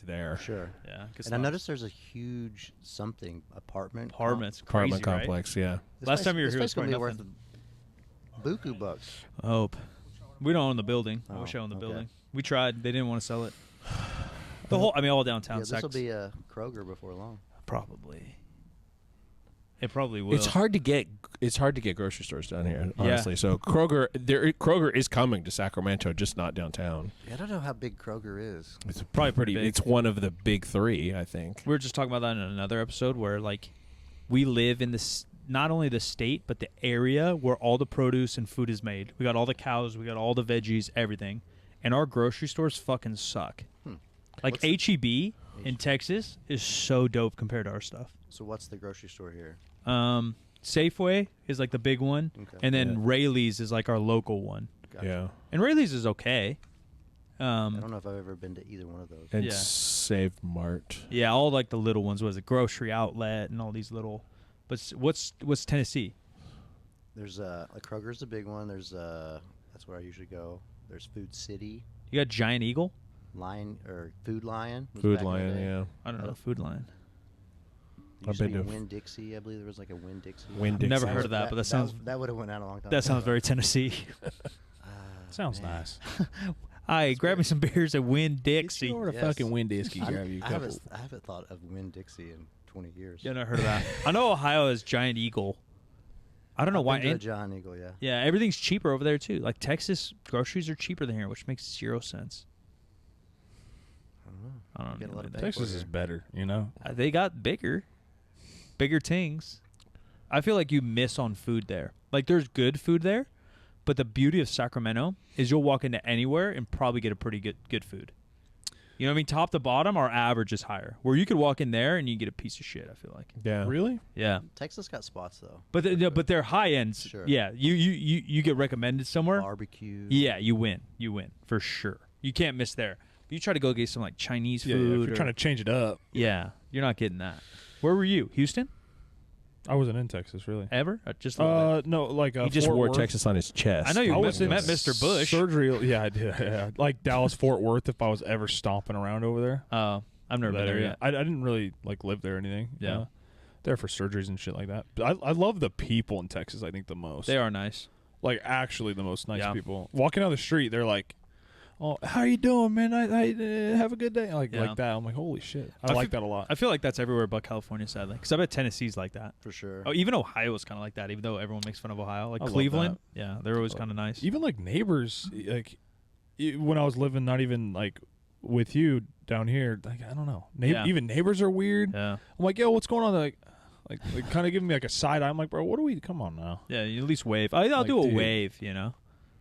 right there. Sure. Yeah. And I noticed there's a huge apartment complex. Right? Yeah. Last time you were here, this it was place worth worth buku bucks. I hope. We don't own the building. I Oh, wish I owned the okay. building. We tried. They didn't want to sell it. All downtown. Yeah, this will be a Kroger before long. Probably. It probably will. It's hard to get grocery stores down here, honestly. Yeah. So Kroger is coming to Sacramento, just not downtown. Yeah, I don't know how big Kroger is. It's probably pretty big. It's one of the big three, I think. We were just talking about that in another episode where like we live in this not only the state but the area where all the produce and food is made. We got all the cows, we got all the veggies, everything. And our grocery stores fucking suck. Like H-E-B in Texas is so dope compared to our stuff. So what's the grocery store here? Safeway is like the big one, and then Rayleigh's is like our local one. Gotcha. Yeah, and Rayleigh's is okay. I don't know if I've ever been to either one of those. And Save Mart. Yeah, all like the little ones. Was it Grocery Outlet and all these little? But what's Tennessee? There's like Kroger's the big one. There's that's where I usually go. There's Food City. You got Giant Eagle. Food Lion. Food Lion, yeah. I don't know Food Lion. I've been to Winn-Dixie. I believe there was like a Winn-Dixie. Winn-Dixie. Never heard of that, but that sounds that would have went out a long time. That sounds very Tennessee. Sounds nice. Hi, grab me some beers at Winn-Dixie. Or fucking Winn-Dixie. Grab you. I haven't thought of Winn-Dixie in 20 years. Yeah, never heard of that. I know Ohio has Giant Eagle. I don't know why. Giant Eagle, yeah. Yeah, everything's cheaper over there too. Like Texas groceries are cheaper than here, which makes 0 sense. I don't know. Texas is better, you know. They got bigger things. I feel like you miss on food there. Like there's good food there, but the beauty of Sacramento is you'll walk into anywhere and probably get a pretty good food. You know what I mean? Top to bottom, our average is higher. Where you could walk in there and you get a piece of shit. I feel like. Yeah. Really? Yeah. Texas got spots though. But they're high ends. Sure. Yeah. You get recommended somewhere. Barbecue. Yeah, you win for sure. You can't miss there. You try to go get some like Chinese food. Yeah, if you're trying to change it up. Yeah, you're not getting that. Where were you? Houston? I wasn't in Texas really. Ever? Just a little bit? No, like he just Fort wore Worth. Texas on his chest. I know you I met was in Mr. Bush. Surgery. Yeah, I did. Yeah. Like Dallas, Fort Worth. If I was ever stomping around over there. I've never been there yet. I didn't really like live there or anything. Yeah. There for surgeries and shit like that. But I love the people in Texas. I think the most. They are nice. Like actually the most nice people. Walking down the street, they're like, "Oh, how you doing, man? I have a good day." Like that. I'm like, holy shit. I like that a lot. I feel like that's everywhere but California, sadly. Because I bet Tennessee's like that. For sure. Oh, even Ohio's kind of like that, even though everyone makes fun of Ohio. Like Cleveland, yeah, they're always kind of nice. Even like neighbors, like when I was living not even like with you down here, like I don't know. Even neighbors are weird. Yeah. I'm like, yo, what's going on? They're like kind of giving me like a side eye. I'm like, bro, what do we? Come on now. Yeah, you at least wave. I'll do a wave, you know.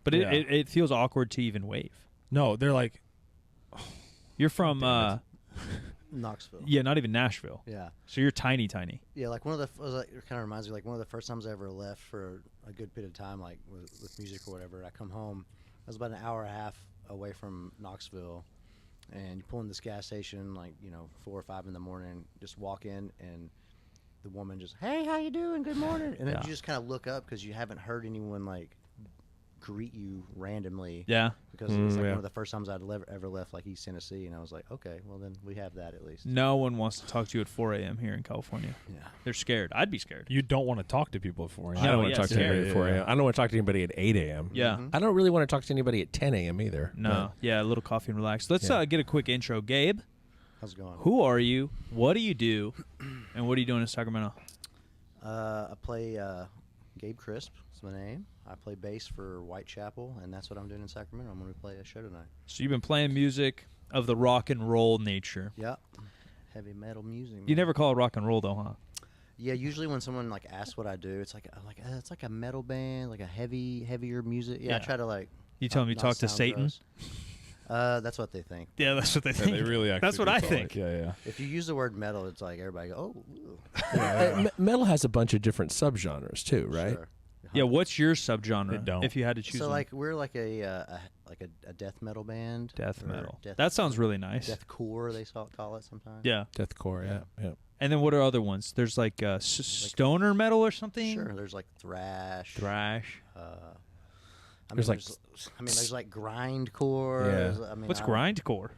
But it feels awkward to even wave. No, they're like, you're from Knoxville. Yeah, not even Nashville. Yeah. So you're tiny. Yeah, like it kind of reminds me like one of the first times I ever left for a good bit of time, like with music or whatever. I come home. I was about an hour and a half away from Knoxville, and you pull in this gas station like 4 or 5 in the morning. Just walk in and the woman just, "Hey, how you doing? Good morning." And then you just kind of look up because you haven't heard anyone like greet you randomly. Yeah. Because it was like one of the first times I'd ever left like East Tennessee, and I was like, okay, well then we have that at least. No one wants to talk to you at 4 a.m. here in California. Yeah. They're scared. I'd be scared. You don't want to talk to people at 4 a.m. I don't want to talk to anybody at 4 a.m. I don't want to talk to anybody at 8 a.m. Yeah. Mm-hmm. I don't really want to talk to anybody at 10 a.m. either. No. Yeah, a little coffee and relax. Let's get a quick intro. Gabe, how's it going? Who are you? What do you do? And what are you doing in Sacramento? I play Gabe Crisp. That's my name. I play bass for Whitechapel, and that's what I'm doing in Sacramento. I'm going to play a show tonight. So you've been playing music of the rock and roll nature. Yep. Heavy metal music. Man. You never call it rock and roll, though, huh? Yeah, usually when someone like asks what I do, it's like it's like a metal band, like a heavier music. Yeah, I try to like. You tell them you talk to Satan. That's what they think. Yeah, that's what they think. They really actually that's what I think. Yeah. If you use the word metal, it's like everybody go, oh. Metal has a bunch of different subgenres too, right? Sure. Yeah, what's your subgenre? If you had to choose, so like we're like a death metal band. Death metal. That sounds really nice. Deathcore, they call it sometimes. Yeah. Deathcore. Yeah. And then what are other ones? There's like stoner metal or something. Sure. There's like thrash. there's like grindcore. Yeah. What's grindcore?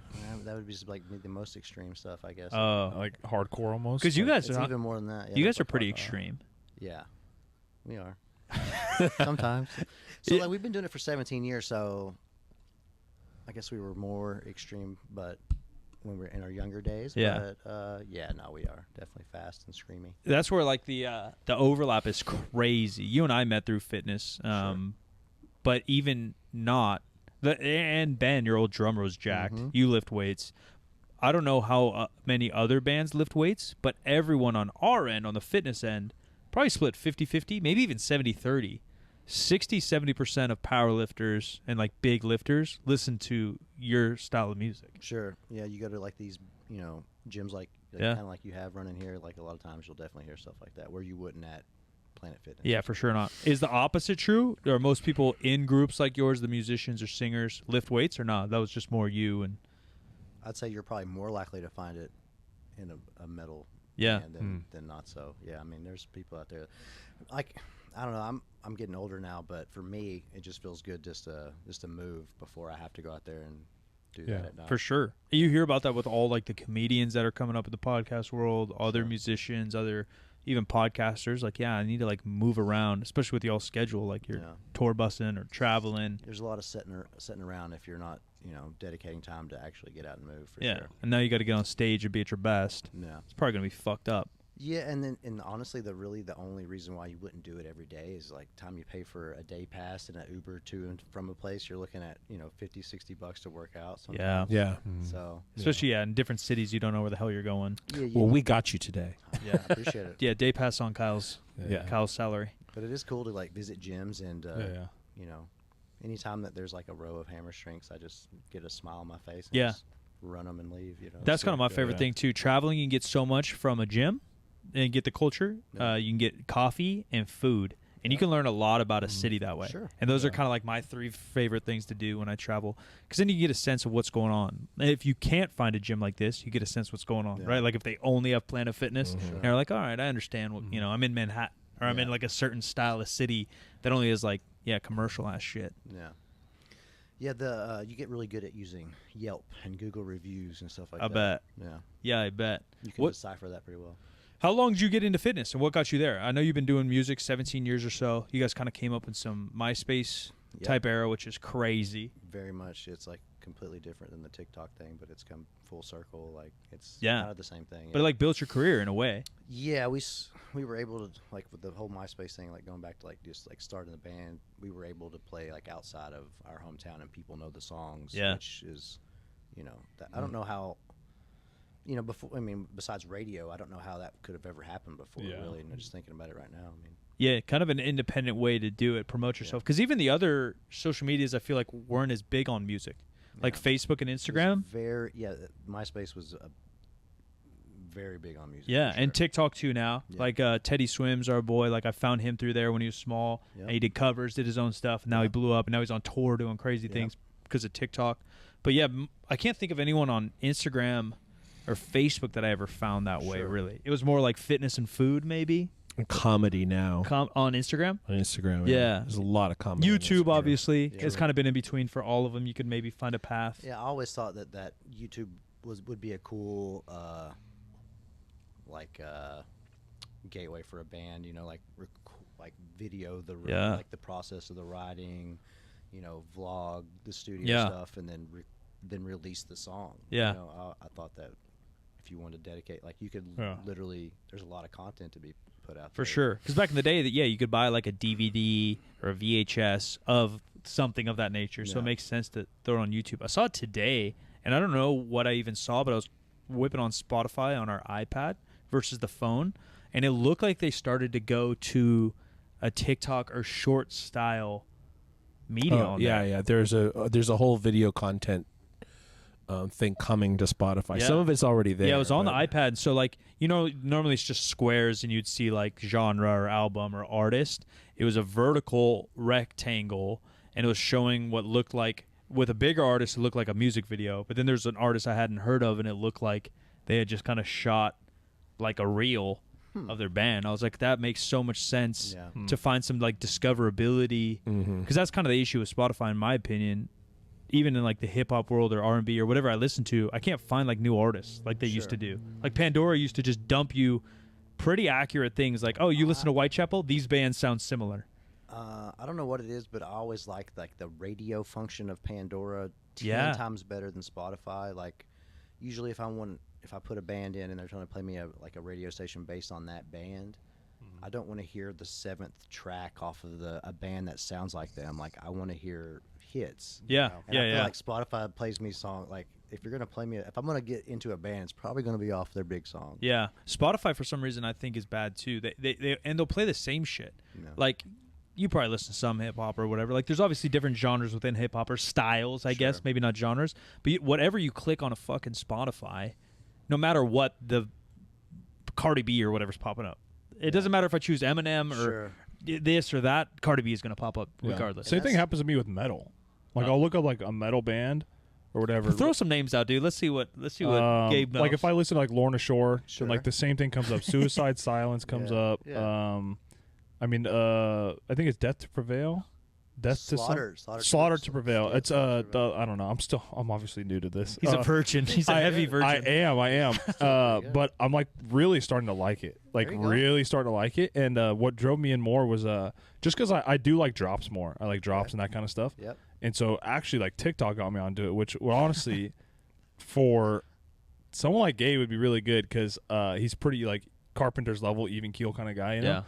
That would be like the most extreme stuff, I guess. Like hardcore almost. Because you guys it's are even more than that. Yeah, you guys are pretty extreme. Yeah, we are. Sometimes. So like we've been doing it for 17 years, so I guess we were more extreme, but when we were in our younger days. Yeah. But no, we are definitely fast and screamy. That's where like the overlap is crazy. You and I met through fitness, but even not. And Ben, your old drummer, was jacked. Mm-hmm. You lift weights. I don't know how many other bands lift weights, but everyone on our end, on the fitness end, probably split 50-50, maybe even 70-30. 60-70% of power lifters and like big lifters listen to your style of music. Sure. Yeah, you go to like these, gyms like Yeah. kind of like you have running here. Like a lot of times you'll definitely hear stuff like that where you wouldn't at Planet Fitness. Yeah, for sure not. Is the opposite true? Are most people in groups like yours, the musicians or singers, lift weights or not? That was just more you and. I'd say you're probably more likely to find it in a metal Yeah. band than not so. Yeah, I mean, there's people out there. Like, I don't know. I'm getting older now, but for me, it just feels good just to move before I have to go out there and do that at night. For sure. You hear about that with all like the comedians that are coming up in the podcast world, other musicians, other even podcasters. Like, I need to like move around, especially with y'all schedule. Like you're tour busing or traveling. There's a lot of sitting around if you're not, dedicating time to actually get out and move. For sure. And now you got to get on stage and be at your best. Yeah. It's probably gonna be fucked up. Yeah, and honestly, the only reason why you wouldn't do it every day is like time you pay for a day pass and an Uber to and from a place. You're looking at $50-$60 to work out. Sometimes. Yeah. So especially in different cities, you don't know where the hell you're going. Yeah, well, we got you today. Yeah, I appreciate it. Yeah, day pass on Kyle's salary. But it is cool to like visit gyms and anytime that there's like a row of hammer strengths, I just get a smile on my face. And just run them and leave. That's kind of my favorite thing too. Traveling, you can get so much from a gym. And get the culture. You can get coffee and food, and you can learn a lot about a city that way. Sure. And those are kind of like my 3 favorite things to do when I travel, because then you get a sense of what's going on. And if you can't find a gym like this, you get a sense of what's going on, right? Like if they only have Planet Fitness, and you're like, all right, I understand. What, I'm in Manhattan, or I'm in like a certain style of city that only is like commercial ass shit. Yeah. Yeah, you get really good at using Yelp and Google reviews and stuff like that. I bet. Yeah, I bet. You can decipher that pretty well. How long did you get into fitness, and what got you there? I know you've been doing music 17 years or so. You guys kind of came up in some MySpace type era, which is crazy. Very much. It's like completely different than the TikTok thing, but it's come full circle. Like it's kind of the same thing. But it like built your career in a way. Yeah, we were able to, like with the whole MySpace thing, like going back to like just like starting the band, we were able to play like outside of our hometown and people know the songs, which is, I don't know how. Before, besides radio, I don't know how that could have ever happened before, really. And just thinking about it right now, Yeah, kind of an independent way to do it, promote yourself. Because even the other social medias, I feel like, weren't as big on music. Like Facebook and Instagram. MySpace was very big on music. Yeah, and TikTok too now. Yeah. Like Teddy Swims, our boy, like I found him through there when he was small. And he did covers, did his own stuff, and now he blew up, and now he's on tour doing crazy things because of TikTok. But yeah, I can't think of anyone on Instagram or Facebook that I ever found that way, really. It was more like fitness and food, maybe. And comedy now. On Instagram? On Instagram, yeah. There's a lot of comedy. YouTube, obviously. It's kind of been in between for all of them. You could maybe find a path. Yeah, I always thought that YouTube would be a cool, gateway for a band, like video, like the process of the writing, vlog the studio stuff, and then release the song. Yeah. I thought that if you wanted to dedicate, like you could literally, there's a lot of content to be put out for sure. Because back in the day, you could buy like a DVD or a VHS of something of that nature. So it makes sense to throw it on YouTube. I saw it today, and I don't know what I even saw, but I was whipping on Spotify on our iPad versus the phone, and it looked like they started to go to a TikTok or short style media on there. Yeah. There's a whole video content thing coming to Spotify. Some of it's already there. Yeah, it was on the iPad. So normally it's just squares and you'd see like genre or album or artist. It was a vertical rectangle, and it was showing what looked like, with a bigger artist, it looked like a music video. But then there's an artist I hadn't heard of, and it looked like they had just kind of shot like a reel of their band. I was like, that makes so much sense Yeah. to find some like discoverability, because that's kind of the issue with Spotify, in my opinion. Even in like the hip hop world or R&B or whatever I listen to, I can't find like new artists like they used to do. Like Pandora used to just dump you pretty accurate things like, oh, you listen to Whitechapel, these bands sound similar. I don't know what it is, but I always like the radio function of Pandora 10 Yeah. times better than Spotify. Like usually if I put a band in and they're trying to play me a radio station based on that band, I don't want to hear the 7th track off of a band that sounds like them. Like I want to hear hits. Yeah, And I feel like Spotify plays me song, like if you're gonna play me, if I'm gonna get into a band, it's probably gonna be off their big song. Yeah, Spotify for some reason I think is bad too. They'll play the same shit. No. Like you probably listen to some hip hop or whatever. Like there's obviously different genres within hip hop or styles, I guess, maybe not genres. But whatever you click on a fucking Spotify, no matter what the Cardi B or whatever's popping up, it doesn't matter if I choose Eminem or this or that. Cardi B is gonna pop up regardless. Same thing happens to me with metal. Like I'll look up like a metal band or whatever. Throw some names out, dude. Let's see what Gabe knows. Like if I listen to like Lorna Shore, then like the same thing comes up. Suicide Silence comes up. Yeah. I mean, I think it's Death to Prevail. Slaughter to Prevail. It's I don't know. I'm obviously new to this. He's a virgin. He's a heavy virgin. I am. But I'm like really starting to like it. Like really starting to like it. And what drove me in more was just because I do like drops more. I like drops and that kind of stuff. Yep. And so actually like TikTok got me onto it, which well, honestly for someone like Gabe would be really good because he's pretty like Carpenter's level, even keel kind of guy, you know?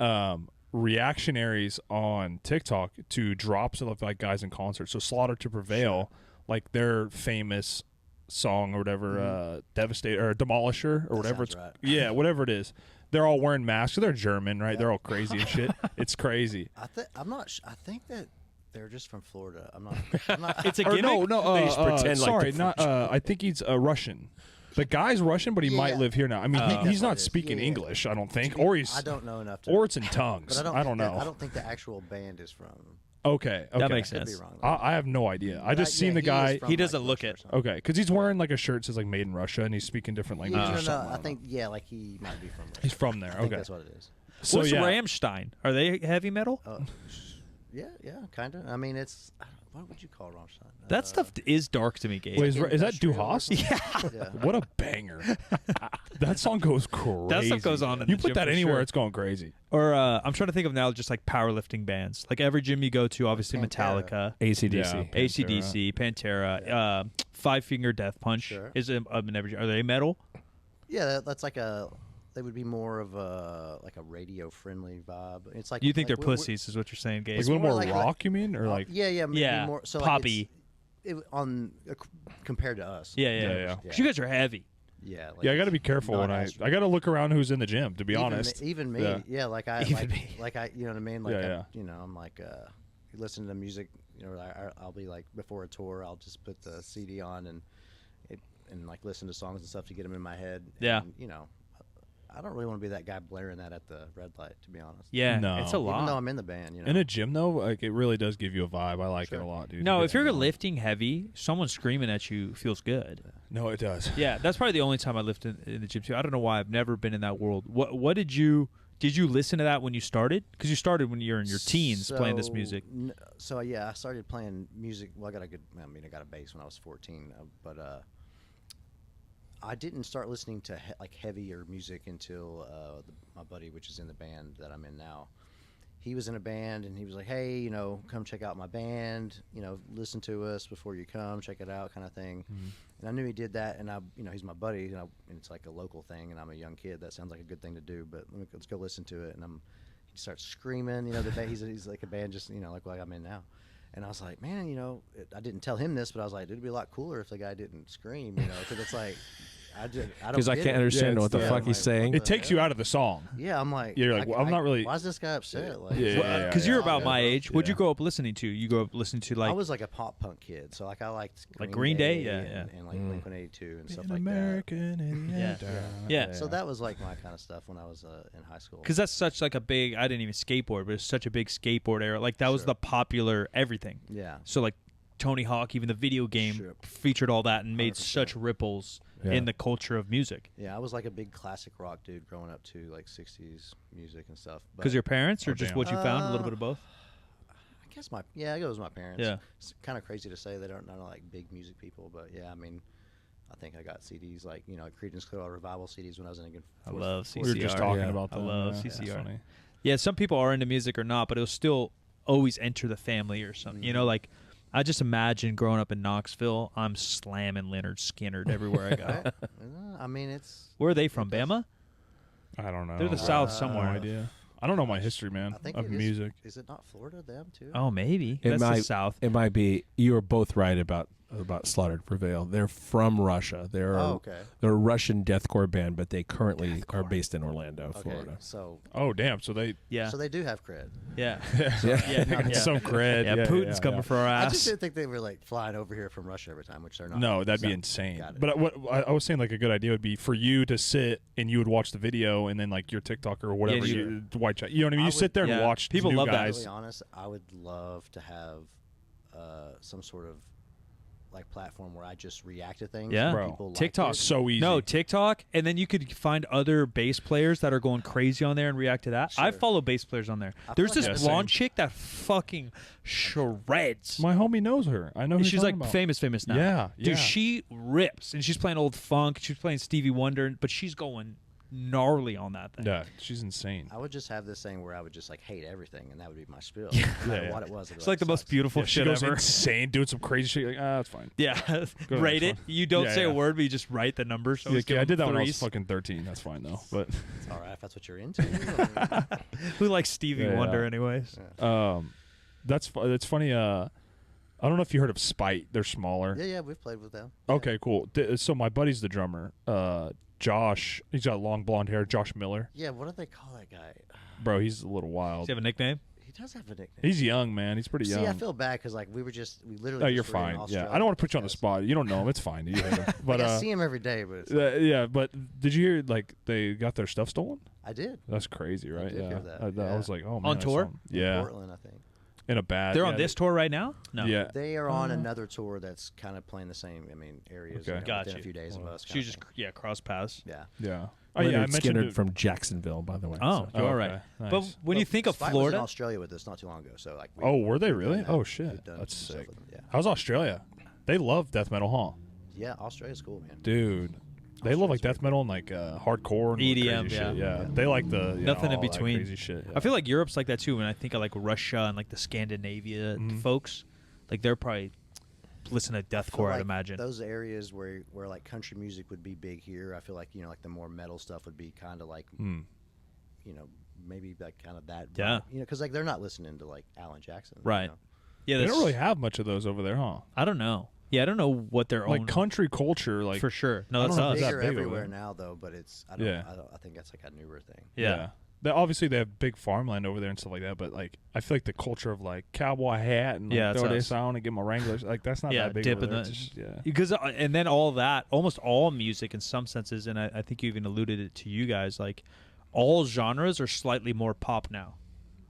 Yeah. Reactionaries on TikTok to drops of like guys in concert. So Slaughter to Prevail, like their famous song or whatever, Devastator or Demolisher or whatever it's yeah, whatever it is. They're all wearing masks. They're German, right? They're all crazy and shit. It's crazy. I think that they're just from Florida. I'm not. It's a gimmick. No. They just pretend like sorry, not. I think he's Russian. The guy's Russian, but he might live here now. I mean, he's not speaking English, I don't think, or he's. I don't know enough. Or it's in tongues. But I don't know. I don't think the actual band is from. Okay. That makes Could sense. be wrong, I have no idea. I just seen the guy. He doesn't look it. Okay, because he's wearing like a shirt that says like "Made in Russia" and he's speaking different languages. No. I think like he might be from. Russia. He's from there. I think Okay, that's what it is. So What's yeah, Rammstein? Are they heavy metal? Yeah, kind of. I mean, it's what would you call Rammstein? That stuff is dark to me, Gabe. wait, is that Du Hast? Yeah. What a banger! That song goes crazy. That stuff goes on in You the put gym that for anywhere, sure. it's going crazy. Or I'm trying to think of now just like powerlifting bands. Like every gym you go to, obviously Metallica, AC/DC, AC/DC, Pantera, Five Finger Death Punch is in every gym. Are they metal? Yeah, that's like they would be more of a radio friendly vibe. It's like You think like they're pussies, is what you're saying, Gabe? Like a little more more like- rock, you mean, or like? yeah, maybe Yeah, more so poppy. Like compared to us. Yeah. 'Cause you guys are heavy. Yeah, Yeah, I got to be careful when I got to look around who's in the gym. To be honest, even me, yeah, like I, Even me. like I, you know what I mean, like Yeah. I'm like, you listen to music, I'll be like before a tour, I'll just put the CD on and like listen to songs and stuff to get them in my head. Yeah. And, I don't really want to be that guy blaring that at the red light, to be honest. Yeah, No. it's a lot. Even though I'm in the band, in a gym though, like it really does give you a vibe. I like it a lot, dude. No, It if you're gets me lifting heavy, someone screaming at you feels good. going. No, it does. Yeah, that's probably the only time I lifted in the gym too. I don't know why. I've never been in that world. What did you listen to that when you started? Because you started when you were in your teens playing this music. So yeah, I started playing music. Well, I got a bass when I was 14, but I didn't start listening to heavier music until my buddy, which is in the band that I'm in now. He was in a band, and he was like, "Hey, come check out my band. Listen to us before you come. Check it out, kind of thing." Mm-hmm. And I knew he did that, and he's my buddy, and it's like a local thing, and I'm a young kid. That sounds like a good thing to do, but let's go listen to it. And he starts screaming. The band, he's like a band, just like I'm in now. And I was like, man, I didn't tell him this, but I was like, it'd be a lot cooler if the guy didn't scream, because it's like, I don't. Because I can't understand what the fuck he's saying. It takes you out of the song. Yeah, I'm like, You're like, well, I'm not really. Why is this guy upset? Like, Because you're about my age. What'd you grow up listening to? You grew up listening to I was like a pop punk kid, so I liked Green Day, and like Blink-182 and stuff like American that. Yeah. So that was like my kind of stuff when I was in high school. Because that's such like a big. I didn't even skateboard, but it's such a big skateboard era. Like that was the popular everything. Yeah. So like Tony Hawk, even the video game featured all that and made 100%. such ripples in the culture of music. Yeah, I was like a big classic rock dude growing up too, like 60s music and stuff. Because your parents, or just what you found, a little bit of both? I guess it goes my parents. Yeah. It's kind of crazy to say they don't not like big music people, but yeah, I mean, I think I got CDs like Creedence Clearwater Revival CDs when I was in a good. I love CCR. We were just talking about that. I love That's CCR. funny. Yeah, some people are into music or not, but it'll still always enter the family or something. You know, like I just imagine growing up in Knoxville, I'm slamming Leonard Skinner everywhere I go. I mean, it's. Where are they from? Bama? I don't know. They're the South somewhere. No idea. I don't know my history, man, I think of music. Is it not Florida? Them too? Oh, maybe. It That's might, the South. It might be. You are both right about Slaughtered Prevail. They're from Russia. They're okay. they're a Russian deathcore band, but they currently are based in Orlando, Florida. So. Oh, damn. So they. Yeah. So they do have cred. Yeah. Yeah. Some cred. Yeah, Putin's coming for our I just ass. didn't think they were like flying over here from Russia every time, which they're not. No, that'd be So, insane. got it. But what I was saying, like a good idea would be for you to sit and you would watch the video, and then like your TikTok or whatever, Yeah, you white chat. You know what I mean? I You sit there and yeah. watch People new love that. To be guys. really honest, I would love to have some sort of like platform where I just react to things. Yeah. and Bro. people like TikTok. it. So easy. No, TikTok, and then you could find other bass players that are going crazy on there and react to that. I Sure. follow bass players on there. I There's feel this like Yeah, blonde same. chick that fucking shreds. My homie knows her. I know. Who She's you're like talking about. famous now. Yeah, Dude, yeah. she rips, and she's playing old funk. She's playing Stevie Wonder, but she's going gnarly on that thing. Yeah, she's insane. I would just have this thing where I would just like hate everything, and that would be my spiel. Yeah. No matter Yeah, what it was. It's like the most beautiful Yeah, she shit goes ever. insane, doing some crazy shit. Like, that's fine. Yeah, to the rate next it. one. You don't Yeah, say a yeah. word, but you just write the numbers. So Yeah, I did that when I was threes. fucking 13. That's fine though. But It's all right if that's what you're into. I mean, Who likes Stevie Yeah, Wonder, yeah. anyways? that's funny. I don't know if you heard of Spite. They're smaller. yeah, we've played with them. Okay, cool. So my buddy's the drummer. Josh. He's got long blonde hair. Josh Miller. Yeah, what do they call that guy? Bro, he's a little wild. Does he have a nickname? He does have a nickname. He's young, man. He's pretty young. See, I feel bad because like we literally. Oh, you're just were in fine. Yeah, Australia I don't want to put you on the because- spot. You don't know him. It's fine. You hate him. But Like, I see him every day, but it's yeah. But did you hear like they got their stuff stolen? I did. That's crazy, right? did Yeah. hear that, I yeah. was like, oh man. On I tour? saw him. In Yeah. Portland, I think. In a bad. They're yeah, on this tour right now? No. Yeah. They are on another tour that's kind of playing the same. I mean, areas. Okay. Got within you. a few days of us. She just cross paths. Yeah. Yeah. Oh Leonard yeah. I mentioned Skinner it. from Jacksonville, by the way. Oh, so. you're all okay. right. Nice. But when you think of Spite was in Florida, Australia with us not too long ago, so like. Oh, were they we've really? done that. Oh We've shit. done That's some stuff sick. with them, Yeah. How's Australia? They love death metal, huh? Yeah, Australia's cool, man. Dude. They love like death metal and like hardcore and EDM, crazy yeah. shit. Yeah. They like the Nothing in all that between. crazy shit. I feel like Europe's like that too. When I think of like Russia and like the Scandinavia folks, like they're probably listen to I feel deathcore. like I'd imagine. those areas where like country music would be big here. I feel like like the more metal stuff would be kind of like maybe like kind of that. Yeah. Because like they're not listening to like Alan Jackson. Right. Yeah, they that's, don't really have much of those over there, huh? I don't know. Yeah, I don't know what their Like own country culture, like for sure. No, I that's don't know us. if that Bigger big over everywhere there. now though, but it's I think that's like a newer thing. Yeah. They obviously they have big farmland over there and stuff like that, but like I feel like the culture of like cowboy hat and like, Yeah, throw it's this on and get my Wranglers, like that's not Yeah, that big dip over in there. the- It's just- yeah. Because and then all that, almost all music in some senses, and I think you even alluded it to you guys, like all genres are slightly more pop now.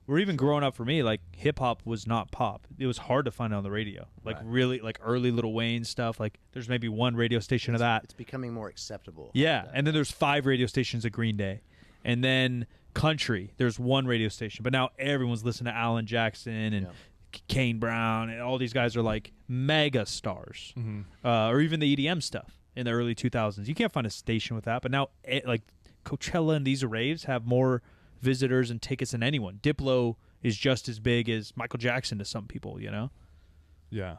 Or even growing up for me, like hip hop was not pop. It was hard to find on the radio. Like Right. really, like early Lil Wayne stuff. Like there's maybe one radio station of that. It's becoming more acceptable. Yeah, and then there's 5 radio stations of Green Day, and then country. There's one radio station, but now everyone's listening to Alan Jackson and Kane Brown, and all these guys are like mega stars, or even the EDM stuff in the early 2000s. You can't find a station with that, but now like Coachella and these raves have more visitors and tickets than anyone. Diplo is just as big as Michael Jackson to some people. You know, Yeah.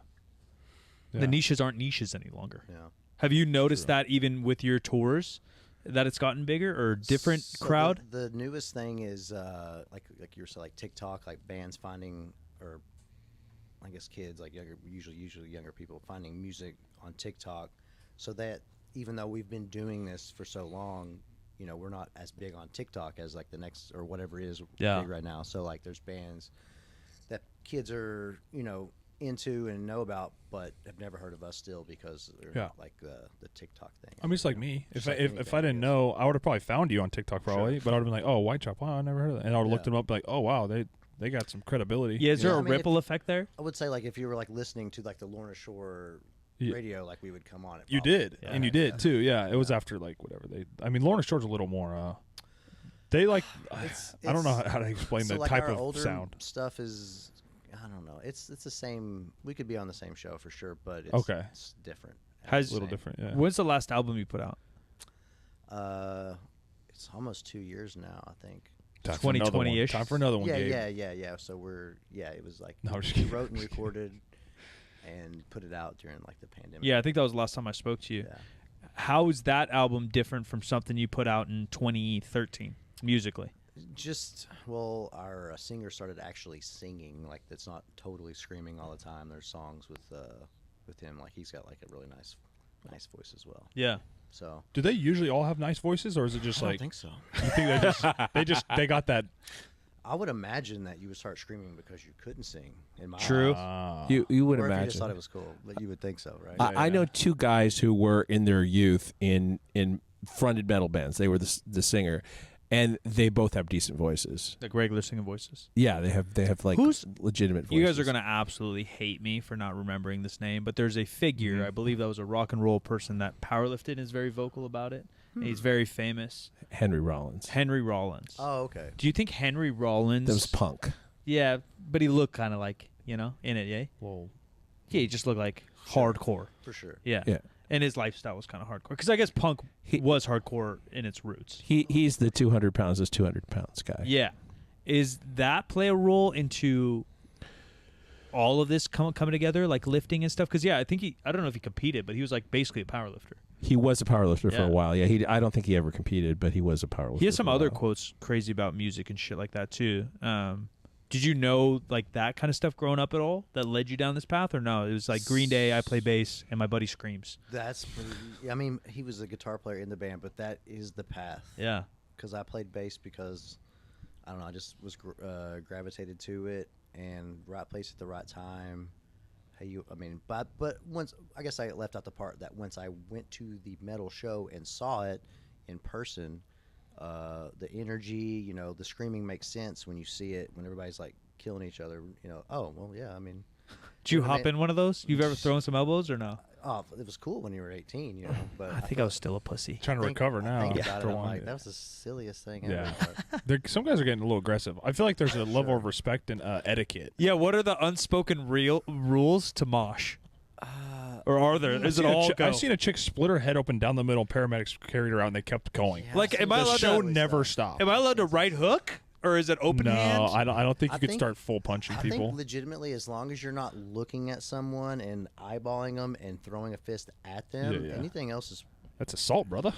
the niches aren't niches any longer. Yeah. Have you noticed that even with your tours, that it's gotten bigger or different So crowd? The newest thing is like you were saying, like TikTok, like bands finding, or I guess kids, like usually younger people finding music on TikTok, so that even though we've been doing this for so long, we're not as big on TikTok as like the next or whatever is big right now. So like there's bands that kids are into and know about, but have never heard of us still because they're like the TikTok thing. I mean, it's like me. Just If like I anything, if I didn't guess. know, I would have probably found you on TikTok probably, but I would have been like, oh, Whitechapel, wow, I never heard of that, and I would have looked Yeah. them up like, oh wow, they got some credibility. Yeah, is there Yeah, a I mean, ripple effect there? I would say like if you were like listening to like the Lorna Shore radio, like we would come on it. You did, Yeah. and you did too. Yeah, it was after like whatever they. I mean, Lawrence Shores a little more. They like. I don't know how to explain so the like type our of older sound. stuff is, I don't know. It's the same. We could be on the same show for sure, but it's different. Has- A little different. Yeah. When's the last album you put out? It's almost 2 years now, I think. Time for another one. 2020-ish. Time for another one. Yeah, Gabe. yeah. So it was like No, I'm just we kidding. wrote and recorded and put it out during like the pandemic. Yeah, I think that was the last time I spoke to you. Yeah. How is that album different from something you put out in 2013 musically? Just our singer started actually singing. Like that's not totally screaming all the time. There's songs with him. Like he's got like a really nice voice as well. Yeah. So Do they usually all have nice voices, or is it just I like don't think so. you think they got that? I would imagine that you would start screaming because you couldn't sing. In my True. eyes. You would Or if you imagine. just thought it was cool, but you would think so, right? I know two guys who were in their youth in fronted metal bands. They were the singer, and they both have decent voices. Like regular singing voices. Yeah, they have like Who's- legitimate voices. You guys are going to absolutely hate me for not remembering this name, but there's a figure, I believe that was a rock and roll person that powerlifted and is very vocal about it. And he's very famous. Henry Rollins. Henry Rollins. Oh, okay. Do you think Henry Rollins... That was punk. Yeah, but he looked kind of like, in it, yeah? Well, Yeah, he just looked like hardcore. For sure. Yeah. Yeah. And his lifestyle was kind of hardcore. Because I guess punk was hardcore in its roots. He's the 200 pounds is 200 pounds guy. Yeah. Is that play a role into all of this coming together, like lifting and stuff? Because, yeah, I think I don't know if he competed, but he was like basically a power lifter. He was a powerlifter for Yeah. a while. Yeah, I don't think he ever competed, but he was a powerlifter. He has some for a other while. quotes crazy about music and shit like that, too. Did you know like that kind of stuff growing up at all that led you down this path, or no? It was like Green Day, I play bass, and my buddy screams. That's pretty, I mean, he was a guitar player in the band, but that is the path. Yeah. Because I played bass because, I don't know, I just was gravitated to it and right place at the right time. But once, I guess I left out the part that once I went to the metal show and saw it in person, the energy, the screaming makes sense when you see it, when everybody's like killing each other, oh, well, yeah, I mean. Did you I hop mean- in one of those? You've ever thrown some elbows or no? Oh, it was cool when you were 18, but I think I was still a pussy. trying to recover now. I think after about it, I'm one. like, that was the silliest thing Yeah. ever. Some guys are getting a little aggressive. I feel like there's a level Sure. of respect and etiquette. Yeah, what are the unspoken rules to mosh? Or are there? Is it all go? I've seen a chick split her head open down the middle. Paramedics carried her out, and they kept going. Yeah, Like, I've am seen I The allowed show to? never stopped. Am I allowed to right hook, or is it open No, hand? I don't think you I could think- start full punching I people. think legitimately, as long as you're not looking at someone and eyeballing them and throwing a fist at them, Yeah, yeah. anything else is That's assault, brother.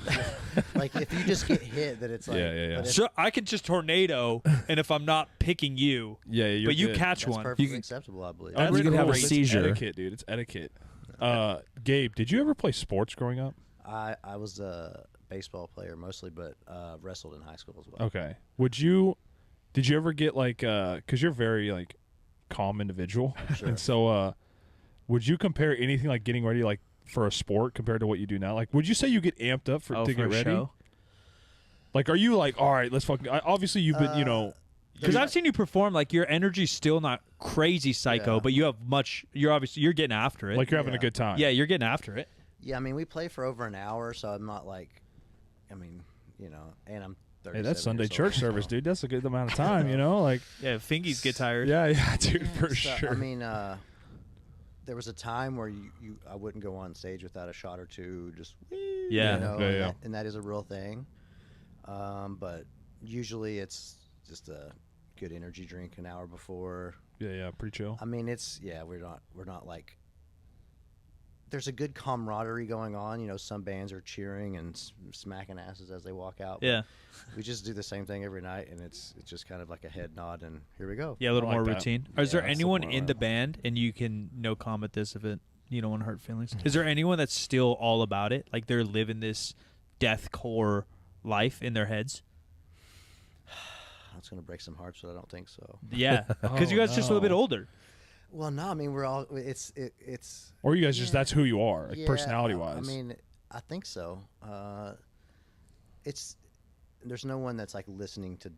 like if you just get hit, that it's like Yeah. but if- So I could just tornado, and if I'm not picking you, Yeah, you're but you good. catch that's one. perfectly You can- acceptable, I believe. That's You can have a great. It's seizure. etiquette, dude. It's etiquette. Gabe, did you ever play sports growing up? I was a baseball player mostly, but wrestled in high school as well. Okay. Did you ever get like, because you're very like calm individual, Sure. and so would you compare anything like getting ready like for a sport compared to what you do now? Like, would you say you get amped up to for get a ready? show? Like, are you like, all right, let's fucking? Obviously, you've been, Because I've seen you perform, like your energy's still not crazy psycho, Yeah. but you have you're getting after it. like you're having a Yeah. good time. yeah, you're getting after it. Yeah, I mean, we play for over an hour, so I'm not like, I mean, and I'm 37 Hey, that's Sunday years church old, service, so- dude. That's a good amount of time, Like, Yeah, fingies get tired. yeah, dude, for So, sure. I mean, there was a time where I wouldn't go on stage without a shot or two, just Yeah. Yeah. and that is a real thing. But usually it's just a good energy drink an hour before. yeah, pretty chill. I mean, we're not like. There's a good camaraderie going on. Some bands are cheering and smacking asses as they walk out. but Yeah. we just do the same thing every night, and it's just kind of like a head nod, and here we go. Yeah, a little I like more that. routine. Is Yeah, there that's anyone the in more the band, and you can no comment this if you don't want to hurt feelings? Is there anyone that's still all about it? Like they're living this deathcore life in their heads? It's gonna break some hearts, but I don't think so. Yeah, because you guys are just a little bit no. older. Well, no, I mean we're all. It's. Or you guys just that's who you are, like Yeah, personality wise. I mean, I think so. There's no one that's like listening to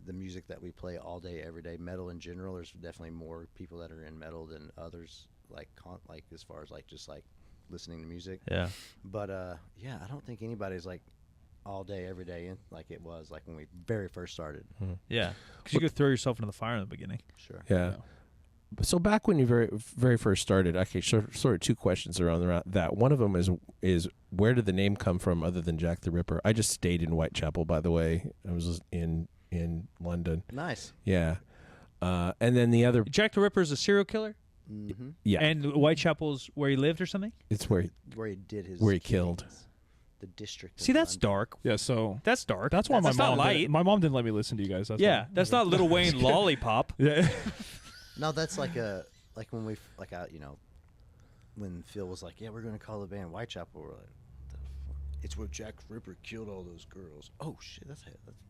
the music that we play all day, every day. Metal in general, there's definitely more people that are in metal than others. Like as far as like just like listening to music. Yeah. But yeah, I don't think anybody's like all day, every day in like it was like when we very first started. Yeah. Because you could throw yourself into the fire in the beginning. Sure. Yeah. So back when you very first started, okay, sort of two questions around that. One of them is where did the name come from other than Jack the Ripper? I just stayed in Whitechapel, by the way. I was in London. Nice. Yeah. And then the other, Jack the Ripper is a serial killer? Mm-hmm. yeah, And Whitechapel's where he lived or something? it's where Where he killed. killings. The district. See, of that's London. dark. Yeah, so That's dark. that's why That's not light. my mom didn't let me listen to you guys. That's Yeah, why. that's not Lil Wayne Lollipop. Yeah. No, that's like when we like out, when Phil was like, yeah, we're going to call the band Whitechapel. We're like, the fuck? It's where Jack the Ripper killed all those girls. Oh shit, that's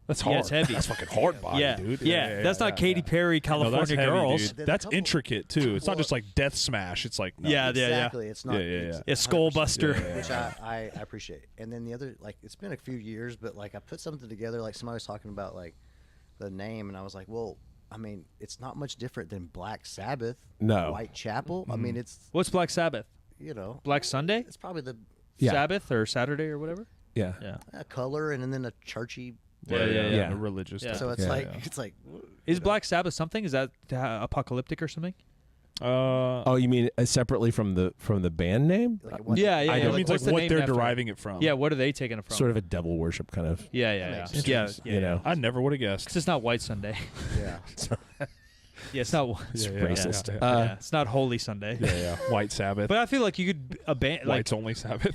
That's Yeah, hard. it's heavy. That's fucking hard body, Yeah. dude. Yeah, that's not Katy Perry, No, California that's heavy, Girls. dude. That's Couple- intricate too. It's not Well- just like death smash. It's like no. Yeah, exactly. It's not. Yeah, it's Yeah, Skull 100%, Buster. which I appreciate. And then the other, like, it's been a few years, but like I put something together. Like somebody was talking about like the name, and I was like, well, I mean, it's not much different than Black Sabbath. No. Whitechapel. I mean, it's What's Black Sabbath? Black Sunday? it's probably the Yeah. Sabbath or Saturday or whatever? Yeah. Yeah. color and then a churchy. Yeah. The religious. Yeah. type. So it's Yeah. like it's like Is Black Sabbath something? Is that apocalyptic or something? Oh, you mean separately from the band name? like what, Yeah, yeah. I yeah. know. Like, It means what's like the what name they're after? deriving it from. Yeah, what are they taking it from? Sort of a devil worship kind of. Yeah, That yeah, makes yeah. sense. Yeah, Interesting. yeah, You know. I never would have guessed. 'Cause it's not White Sunday. Yeah. Yeah, it's not. It's Yeah, racist. yeah, Yeah, it's not Holy Sunday. Yeah. White Sabbath. But I feel like you could like White's only Sabbath.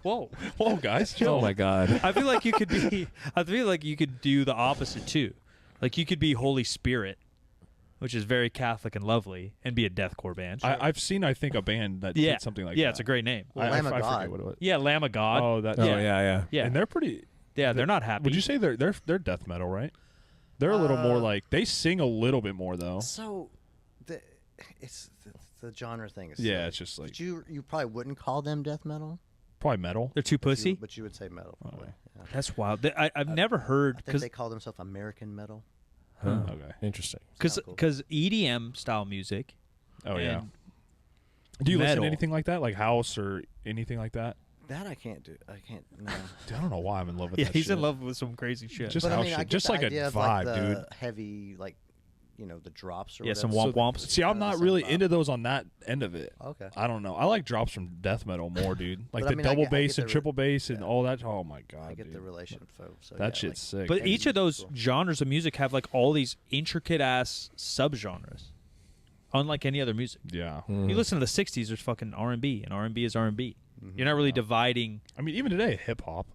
whoa. Whoa, guys. Chill. Oh my God. I feel like you could be. I feel like you could do the opposite too. Like you could be Holy Spirit, which is very Catholic and lovely, and be a deathcore band. I've seen, I think, a band that yeah, did something like yeah, that. it's a great name. Well, I Lamb of forget God. what it was. Yeah, Lamb of God. Oh, that. Oh Yeah. yeah. yeah, And they're pretty. yeah. They're not happy. Would you say they're death metal, right? They're a little more like they sing a little bit more though. So, it's the genre thing. Is Yeah, silly. it's just like But you probably wouldn't call them death metal. probably metal. They're too pussy? But you would say metal. Probably. Yeah. That's wild. I've never heard I think because they call themselves American metal. Huh. Okay. Interesting. Sounds cool. EDM style music. Oh yeah. and Do you listen metal. to anything like that, like house or anything like that? That I can't do. I can't. No. Dude, I don't know why I'm in love with Yeah, that he's shit. in love with some crazy shit. Just But I house mean, I shit. get Just the like a idea of, vibe, like, dude. the heavy, like, the drops or Yeah, some whatever. womp womps. See, I'm Kinda the not same really vibe. into those on that end of it. Okay. I don't know. I like drops from death metal more, dude. Like But I the mean, I double get bass the and triple bass and yeah. all that. Oh my god, I get dude. the relation, so That yeah, shit's sick. But heavy each of those music. genres of music have like all these intricate ass subgenres, unlike any other music. yeah. You listen to the '60s, there's fucking R&B, and R&B is R&B. You're not really dividing. I mean, even today, hip hop.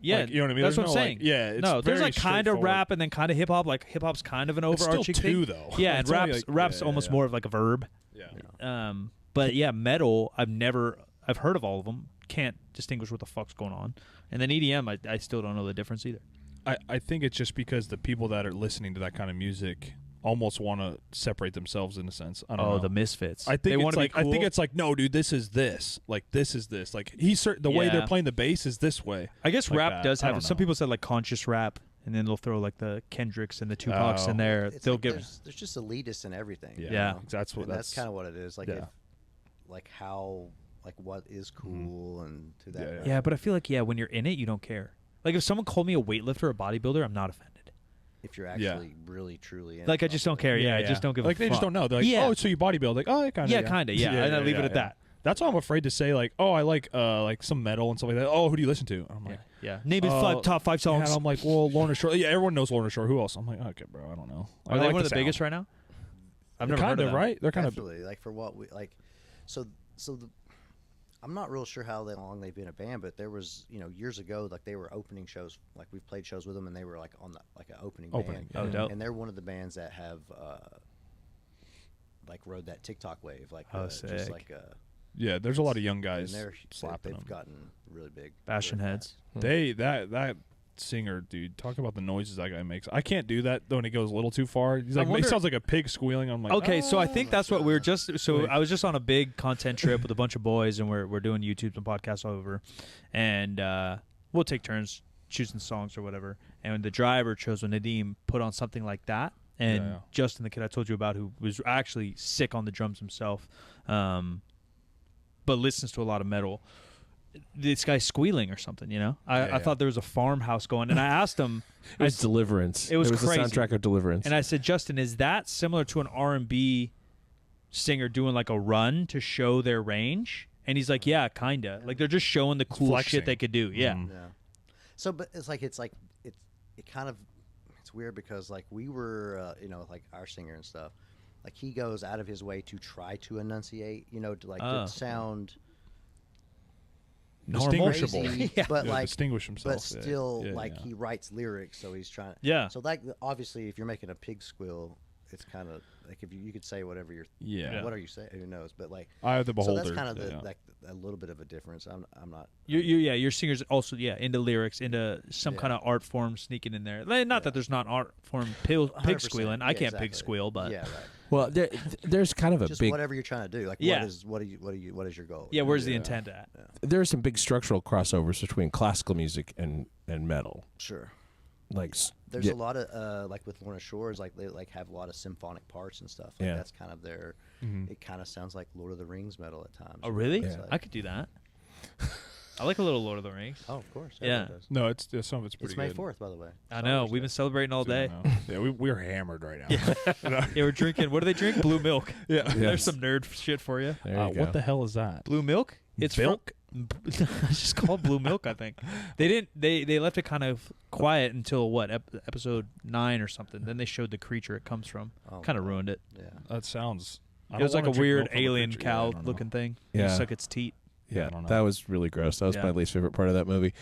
Yeah, Like, you know what I mean? That's There's what I'm no, saying. like- yeah, it's no, there's very like kind of straightforward. rap and then kind of hip hop. Like hip hop's kind of an It's still overarching two, thing. though. Yeah, and It's only rap's like- rap's yeah, almost yeah. more of like a verb. Yeah. But yeah, metal. I've heard of all of them. Can't distinguish what the fuck's going on. And then EDM, I still don't know the difference either. I think it's just because the people that are listening to that kind of music almost want to separate themselves in a sense. I don't know. The misfits. I think they it's want to like be cool. I think it's like no, dude, this is this. Like this is this. Like the way they're Yeah. playing the bass is this way. I guess like rap that. does I have. don't Some know. people said like conscious rap, and then they'll throw like the Kendricks and the Tupacs in there. It's They'll like give. there's just elitists in everything. Yeah, you know? that's what And that's that's kind of what it is. Like, yeah. like how, like what is cool and to that. Yeah, point. Yeah, but I feel like when you're in it, you don't care. Like if someone called me a weightlifter or a bodybuilder, I'm not offended. If you're actually really truly in Like it, I just don't care. Yeah, I just don't give like a they fuck. just don't know. They're like, Yeah. oh, so you bodybuild? Like, oh, kind of. Yeah, kinda, yeah. And I leave it at that. That's why I'm afraid to say like, oh, I like some metal and stuff like that. Oh, who do you listen to? I'm like, Yeah. Name me top five songs. And I'm like, well, Lorna Shore. Yeah, everyone knows Lorna Shore. Who else? I'm like, okay, bro, I don't know. Are they one of the biggest right now? I've never heard of them. right. They're kind of Definitely, like for what we like. So I'm not real sure how long they've been a band, but there was years ago like they were opening shows. Like we've played shows with them, and they were like on the like an opening band. Oh, dope. And they're one of the bands that have like rode that TikTok wave. Like Oh, just sick. like yeah. There's a lot of young and guys they're slapping they've them. gotten really big. Bashing really heads. fast. That singer, dude, talk about the noises that guy makes. I can't do that when it goes a little too far. He's like, wonder- it sounds like a pig squealing. I'm like, Okay, so I think that's what we were just. So Like- I was just on a big content trip with a bunch of boys, and we're doing YouTubes and podcasts all over, and we'll take turns choosing songs or whatever. And the driver chose when Nadim put on something like that, and Yeah. Justin, the kid I told you about, who was actually sick on the drums himself, but listens to a lot of metal. This guy's squealing or something, you know? I thought there was a farmhouse going, and I asked him. It was Deliverance. It was the crazy. soundtrack of Deliverance. And I said, Justin, is that similar to an R&B singer doing like a run to show their range? And he's like, yeah, kind of. Like they're just showing the cool shit they could do. Yeah. Yeah. So, but it's kind of, it's weird because like we were, like our singer and stuff, like he goes out of his way to try to enunciate, to like to sound distinguishable, crazy, but like distinguish himself, but still he writes lyrics, so he's trying. Yeah. So like obviously, if you're making a pig squeal, it's kind of like if you could say whatever you're. What are you saying? Who knows? But like, eye of the beholder. So that's kind of like a little bit of a difference. I'm not. Your singer's also into lyrics, into some kind of art form sneaking in there. Not that there's not art form pig squealing. I can't pig squeal, but right. Well, there's kind of a just big whatever you're trying to do. Like, what is your goal? Yeah, where's the intent at? Yeah. There are some big structural crossovers between classical music and metal. Sure. Like there's a lot of like with Lorna Shore's, like they like have a lot of symphonic parts and stuff. Like that's kind of their. It kind of sounds like Lord of the Rings metal at times. Oh, really? Yeah. I could do that. I like a little Lord of the Rings. Oh, of course. Yeah. Does. No, it's some of it's pretty good. It's good. May 4th, by the way. I know. We've been celebrating all day. Yeah, we're hammered right now. Yeah, we're drinking. What do they drink? Blue milk. Yeah. There's some nerd shit for you. There you go. What the hell is that? Blue milk? It's milk. It's just called blue milk, I think. They didn't. They left it kind of quiet until what episode 9 or something. Then they showed the creature it comes from. Kind of ruined it. Yeah. That sounds. It was like a weird alien cow looking thing. Yeah. You suck its teat. Yeah, that was really gross. That was my least favorite part of that movie.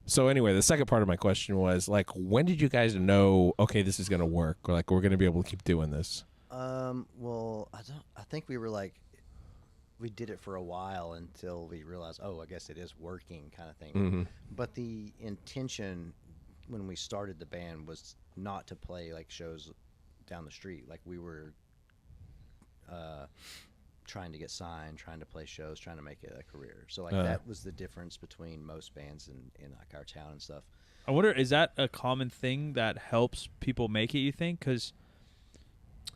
So anyway, the second part of my question was like, when did you guys know? Okay, this is going to work, or like we're going to be able to keep doing this? Well, I think we were like, we did it for a while until we realized, I guess it is working, kind of thing. Mm-hmm. But the intention when we started the band was not to play like shows down the street. Like we were trying to get signed, trying to play shows, trying to make it a career. So like that was the difference between most bands in like our town and stuff. I wonder, is that a common thing that helps people make it, you think? Because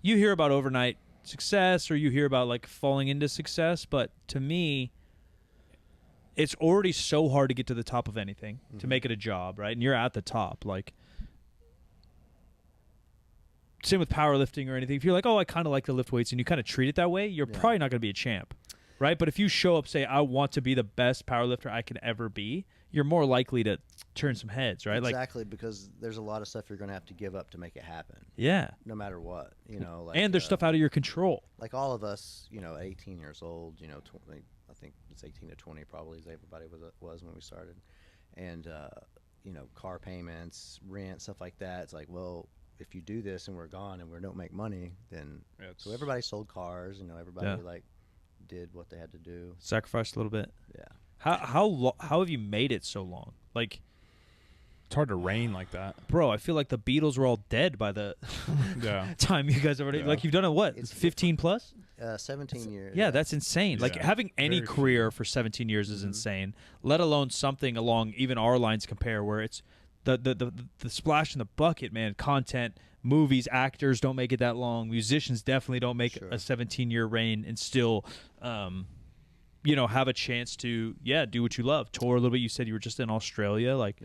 you hear about overnight success or you hear about like falling into success, but to me, it's already so hard to get to the top of anything, to make it a job, right? And you're at the top. Like, same with powerlifting or anything. If you're like, I kind of like to lift weights, and you kind of treat it that way, you're probably not going to be a champ, right? But if you show up, say, I want to be the best powerlifter I can ever be, you're more likely to turn some heads, right? Exactly, because there's a lot of stuff you're going to have to give up to make it happen. Yeah. No matter what, Like, and there's stuff out of your control. Like all of us, 18 years old, 20, I think it's 18 to 20 probably as everybody was when we started. And, car payments, rent, stuff like that. It's like, well, if you do this and we're gone and we don't make money, then so everybody sold cars. Everybody like did what they had to do. Sacrificed a little bit. Yeah. How have you made it so long? Like, it's hard to reign like that, bro. I feel like the Beatles were all dead by the time you guys already like you've done it. What, it's 15 plus? 17 years. Yeah, that's insane. Like having any career for 17 years is insane. Let alone something along even our lines compare where it's the splash in the bucket, man. Content, movies, actors don't make it that long. Musicians definitely don't make a 17-year reign and still, have a chance to do what you love. Tour a little bit. You said you were just in Australia. Like,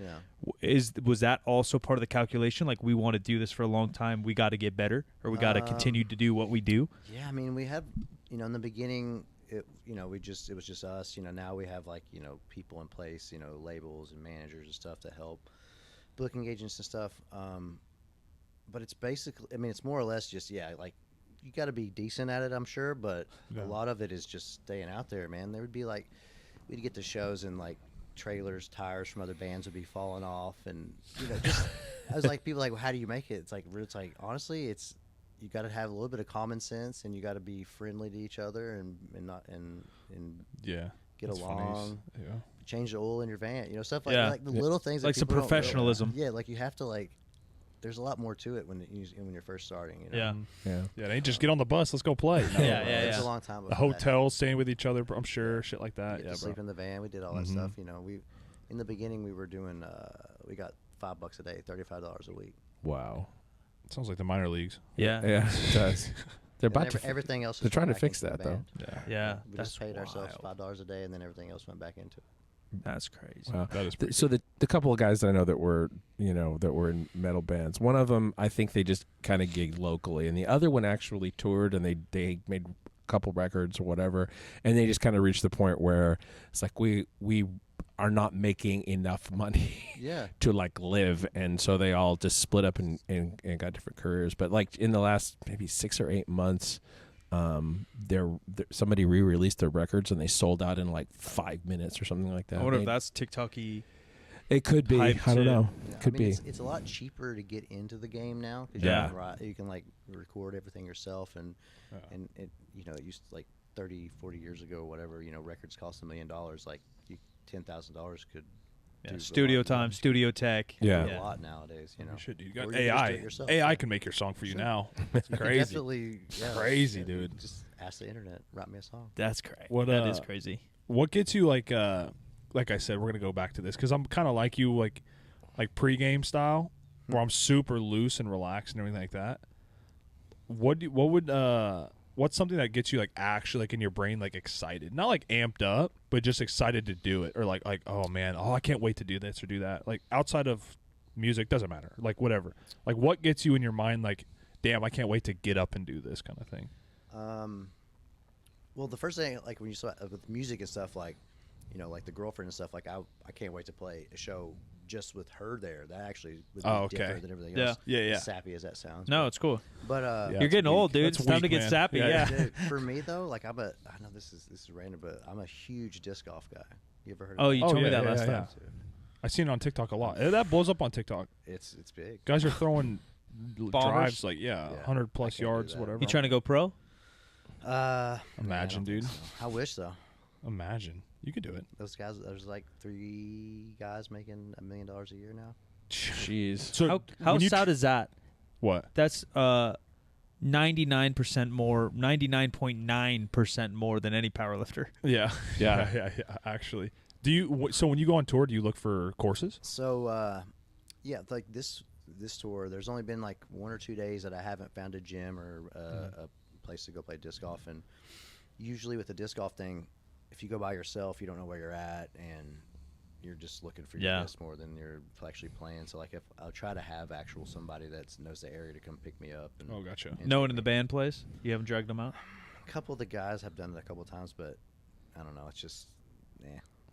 was that also part of the calculation? Like, we want to do this for a long time. We got to get better, or we got to continue to do what we do. Yeah, I mean, we have, in the beginning, it was just us. Now we have like people in place, labels and managers and stuff to help. Booking agents and stuff, but it's basically, it's more or less just like you got to be decent at it, I'm sure, but a lot of it is just staying out there, man. There would be like, we'd get to shows and like trailers, tires from other bands would be falling off, and just I was like, people like, well, how do you make it? It's like honestly, it's you got to have a little bit of common sense, and you got to be friendly to each other and get along. Yeah. Change the oil in your van, stuff like that. Like the little things, like that some professionalism. Like you have to like. There's a lot more to it when you're first starting. Yeah. It ain't just get on the bus, let's go play. No, It's a long time. The hotel, staying with each other, I'm sure, shit like that. Yeah, sleep in the van. We did all that stuff. We in the beginning we were doing. We got $5 a day, $35 a week. Wow. Sounds like the minor leagues. Yeah. Yeah, it does. They're And about to. everything else. They're just trying to went back fix into the that though. band. Yeah, We that's just paid ourselves wild. $5 a day, and then everything else went back into it. That's crazy. Wow. That is pretty So the couple of guys that I know that were in metal bands, one of them I think they just kind of gigged locally, and the other one actually toured and they made a couple records or whatever, and they just kind of reached the point where it's like we are not making enough money Yeah. to like live, and so they all just split up and got different careers. But like in the last maybe 6 or 8 months, somebody re-released their records and they sold out in like 5 minutes or something like that. I wonder if that's TikTok-y. It could be. I hype don't too. know. Yeah, Could be. It's a lot cheaper to get into the game now because Yeah. you can like record everything yourself and it it used to like 30, 40 years ago or whatever, records cost $1 million. Like $10,000 could Yeah, do studio a lot, time, studio tech. Yeah. do a lot nowadays. You should, dude. You Or got you can just do AI. it yourself, AI yeah. can make your song for you Sure. now. It's You can crazy. definitely, Crazy, dude. Just ask the internet, write me a song. That's crazy. What, That is uh, crazy. What gets you like I said, we're gonna go back to this because I'm kind of like you, like pregame style, where I'm super loose and relaxed and everything like that. What's something that gets you like actually like in your brain like excited, not like amped up, but just excited to do it, or like oh man, I can't wait to do this or do that. Like outside of music, doesn't matter. Like whatever. Like what gets you in your mind like, damn, I can't wait to get up and do this kind of thing. Well, the first thing, like when you saw with music and stuff, like like the girlfriend and stuff, like I can't wait to play a show just with her there. That actually would be different than everything else. Yeah. As sappy as that sounds. No, it's cool. But Yeah. You're getting old, dude. That's It's time to weak, get man. sappy. Yeah, Yeah. dude, for me though, like I know this is random, but I'm a huge disc golf guy. You ever heard of Oh, that? you told me that yeah, last yeah. time. I seen it on TikTok a lot. That blows up on TikTok. It's big. Guys are throwing drives like Yeah. 100 plus I can't do yards, that. whatever. You trying to go pro? Imagine, dude. I wish so. Imagine you could do it. Those guys, there's like 3 guys making $1 million a year now. Jeez. So How when you sad is that? what? That's 99% more, 99.9% more than any powerlifter. Yeah, yeah. Actually, do you? So when you go on tour, do you look for courses? So yeah, like this tour, there's only been like 1 or 2 days that I haven't found a gym or a place to go play disc golf. And usually with the disc golf thing, if you go by yourself, you don't know where you're at, and you're just looking for your disc more than you're actually playing. So like if I'll try to have actual somebody that knows the area to come pick me up. And, Oh, gotcha. and No one take in the me. band plays? You haven't dragged them out? A couple of the guys have done it a couple of times, but I don't know. It's just,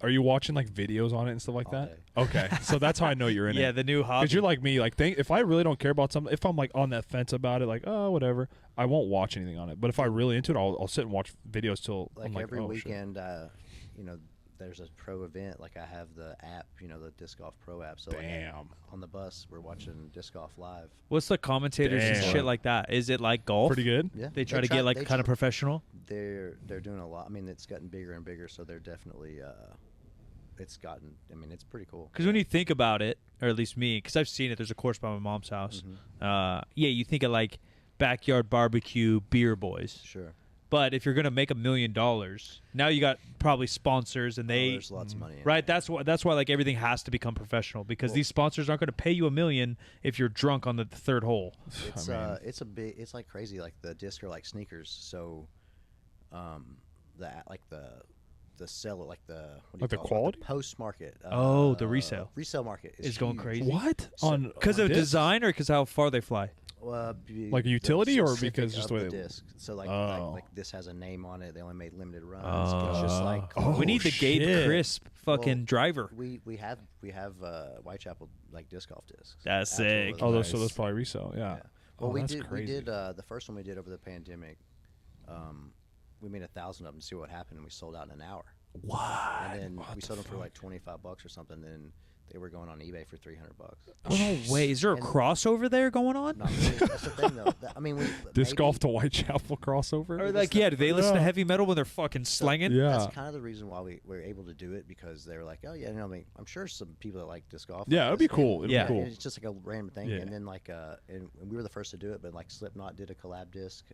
Are you watching like videos on it and stuff like All that? day. Okay, so that's how I know you're in Yeah, it. the new hobby. Because you're like me, like if I really don't care about something, if I'm like on that fence about it, like oh whatever, I won't watch anything on it. But if I'm really into it, I'll sit and watch videos till like I'm like every oh, shit. weekend, there's a pro event. Like I have the app, the disc golf pro app. So like, Bam. on the bus, we're watching disc golf live. What's the commentators and Damn. shit like that? Is it like golf? Pretty good. Yeah, They try to get like kind of professional? They're doing a lot. I mean, it's gotten bigger and bigger, so they're definitely it's pretty cool. Because when you think about it, or at least me, because I've seen it, there's a course by my mom's house. Mhm. Yeah, you think of like backyard barbecue, beer boys. Sure. But if you're gonna make $1 million, now you got probably sponsors, and they there's lots of money. In right. it. That's why like everything has to become professional, because these sponsors aren't going to pay you $1 million if you're drunk on the third hole. It's I mean- it's like crazy. Like the disc are like sneakers. So, the seller, like the what do you Like the call it? quality? Post market. The resale. Resale market Is going huge. crazy. What So- on Because of discs? design, or because how far they fly? Like a utility, or specific because just of the way they- disc. So like, Oh. like this has a name on it. They only made limited runs. It's just like Oh, we need the Gabe shit. Crisp fucking Well, driver. we have Whitechapel like disc golf discs. That's sick. Absolutely. Oh, those so Nice. those probably resell. Yeah. Yeah. Well, Oh, we that's did crazy. the first one we did over the pandemic. We made 1,000 of them to see what happened, and we sold out in an hour. What? And then What we the sold them for fuck? like $25 or something. Then they were going on eBay for $300. No way. Is there a And- crossover there going on? Not really. That's the thing, though. Disc maybe- golf to Whitechapel crossover. Or like, yeah, do they listen to heavy metal when they're fucking slanging? Yeah. That's kind of the reason why we were able to do it, because they were like, oh yeah, I'm sure some people that like disc golf. Yeah, like it'd be this. cool. It'd Yeah. be cool. It's just like a random thing, Yeah. and then like, and we were the first to do it, but like Slipknot did a collab disc.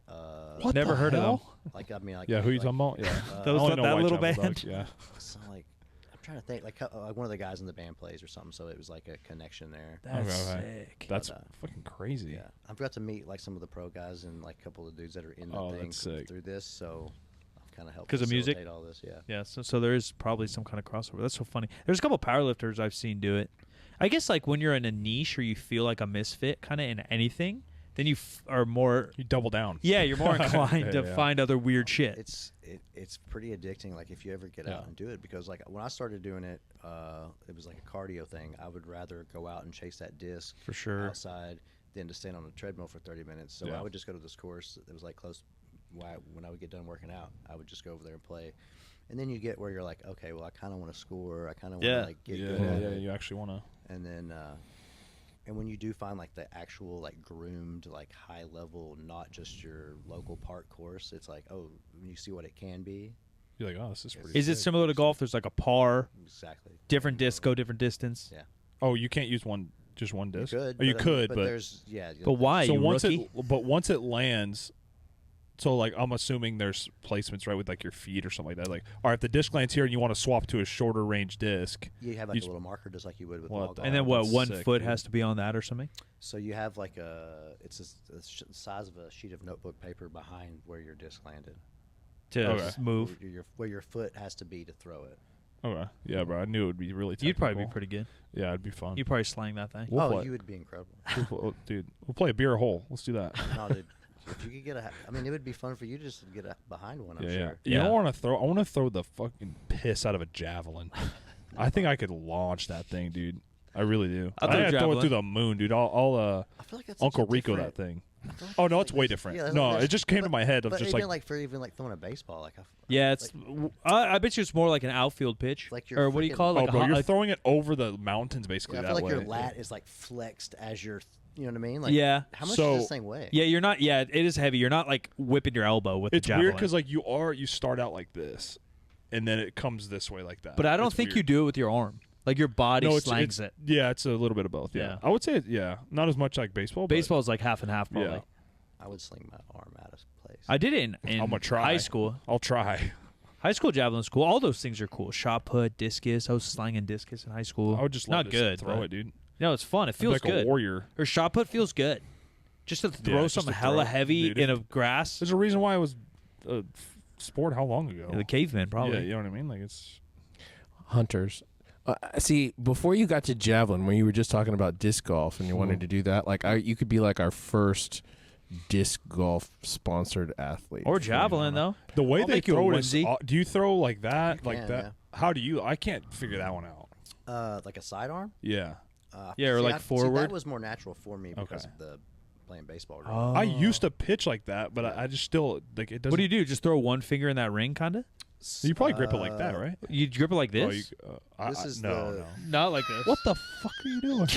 What Never the heard of them. hell? Like Yeah, who you talking about? Yeah. Those- I only know that little Whitechapel, band? dog. Yeah. So like, I'm trying to think, like one of the guys in the band plays or something, so it was like a connection there. That's Okay. sick. That's But, fucking Yeah, crazy. Yeah, I've got to meet like some of the pro guys and like a couple of dudes that are in the thing that's sick. through this. So I've kind of helped 'Cause of music? facilitate all this. Yeah. Yeah, so there is probably some kind of crossover. That's so funny. There's a couple powerlifters I've seen do it. I guess like when you're in a niche or you feel like a misfit kind of in anything, then you are more. You double down. Yeah, you're more inclined to Yeah. find other weird shit. It's pretty addicting. Like if you ever get out and do it, because like when I started doing it, it was like a cardio thing. I would rather go out and chase that disc For sure. outside than to stand on a treadmill for 30 minutes. So Yeah. I would just go to this course. It was like close. When I would get done working out, I would just go over there and play. And then you get where you're like, okay, well, I kind of want to score. I kind of want to like get good at it. You actually want to. And then, and when you do find like the actual like groomed, like high level, not just your local park course, it's like, oh, when you see what it can be. You're like, oh, this is pretty. Is it sick. similar to golf? There's like a par, Exactly. different discs go different distance. Yeah. Oh, you can't use just one disc. You could. Oh, you but, could, but but there's But why? so you once rookie? once it lands, so like I'm assuming there's placements right with like your feet or something like that. Like, all right, if the disc lands here and you want to swap to a shorter range disc, you have like a little marker just like you would with What ball the- golf. And then what? that's One sick, foot dude. has to be on that or something. So you have like it's the size of a sheet of notebook paper behind where your disc landed. To Okay. move. Where your foot has to be to throw it. okay, yeah, bro, I knew it would be really. Technical. You'd probably be pretty good. Yeah, it'd be fun. You'd probably slang that thing. We'll Oh, play. you would be incredible. Dude, we'll play a beer hole. Let's do that. No, dude. If you could get I mean, it would be fun for you just to get behind one. I'm Yeah, yeah. sure. You Yeah. don't want to throw. I want to throw the fucking piss out of a javelin. I think I could launch that thing, dude. I really do. I'll I throw a think I'd throw it javelin. through the moon, dude. I'll I feel like that's such Uncle a Rico different- that thing. I feel like Oh no, that's it's way like- different. yeah, No, that's- it just came to but- my head of But just even like, for even like throwing a baseball, like Yeah, it's. I bet you it's more like an outfield pitch, Like you're or what do you freaking- call it? oh, Like bro, a, you're like, throwing it over the mountains basically I that feel like way. your lat is like flexed as your, you know what I mean? Like, Yeah. How much So- does this thing weigh? yeah, you're not. Yeah, it is heavy. You're not like whipping your elbow with It's the javelin. weird because like you start out like this, and then it comes this way like that. But I don't It's think you weird. do it with your arm. Like your body No, slangs it. Yeah, it's a little bit of both. Yeah, Yeah. I would say not as much like baseball. But Baseball is like half and half, probably. Yeah. I would sling my arm out of place. I did it in I'm gonna try. high school. I'll try. High school javelin's cool. All those things are cool. Shot put, discus. I was slanging discus in high school. I would just not love good. to throw but- it, dude. No, it's fun. It I'd be feels like good. a warrior. Or shot put feels good. Just to throw just something to hella throw. heavy Dude, in a grass. There's a reason why it was a sport. How long ago? Yeah, the caveman probably. Yeah, you know what I mean. Like it's Hunters. See, before you got to javelin, when you were just talking about disc golf and you wanted to do that, like you could be like our first disc golf sponsored athlete. Or javelin though. the way I'll they make you a throw it is. onesie. Do you throw like that? You like can, that? yeah. How do you? I can't figure that one out. Like a sidearm? Yeah. Yeah, or like See, forward. that was more natural for me because Okay. of the playing baseball. Oh. I used to pitch like that, but I just still like it doesn't. What do you do? Just throw one finger in that ring, kinda? You probably grip it like that, right? You grip it like Oh, this? This is no, the- no. Not like this. What the fuck are you doing?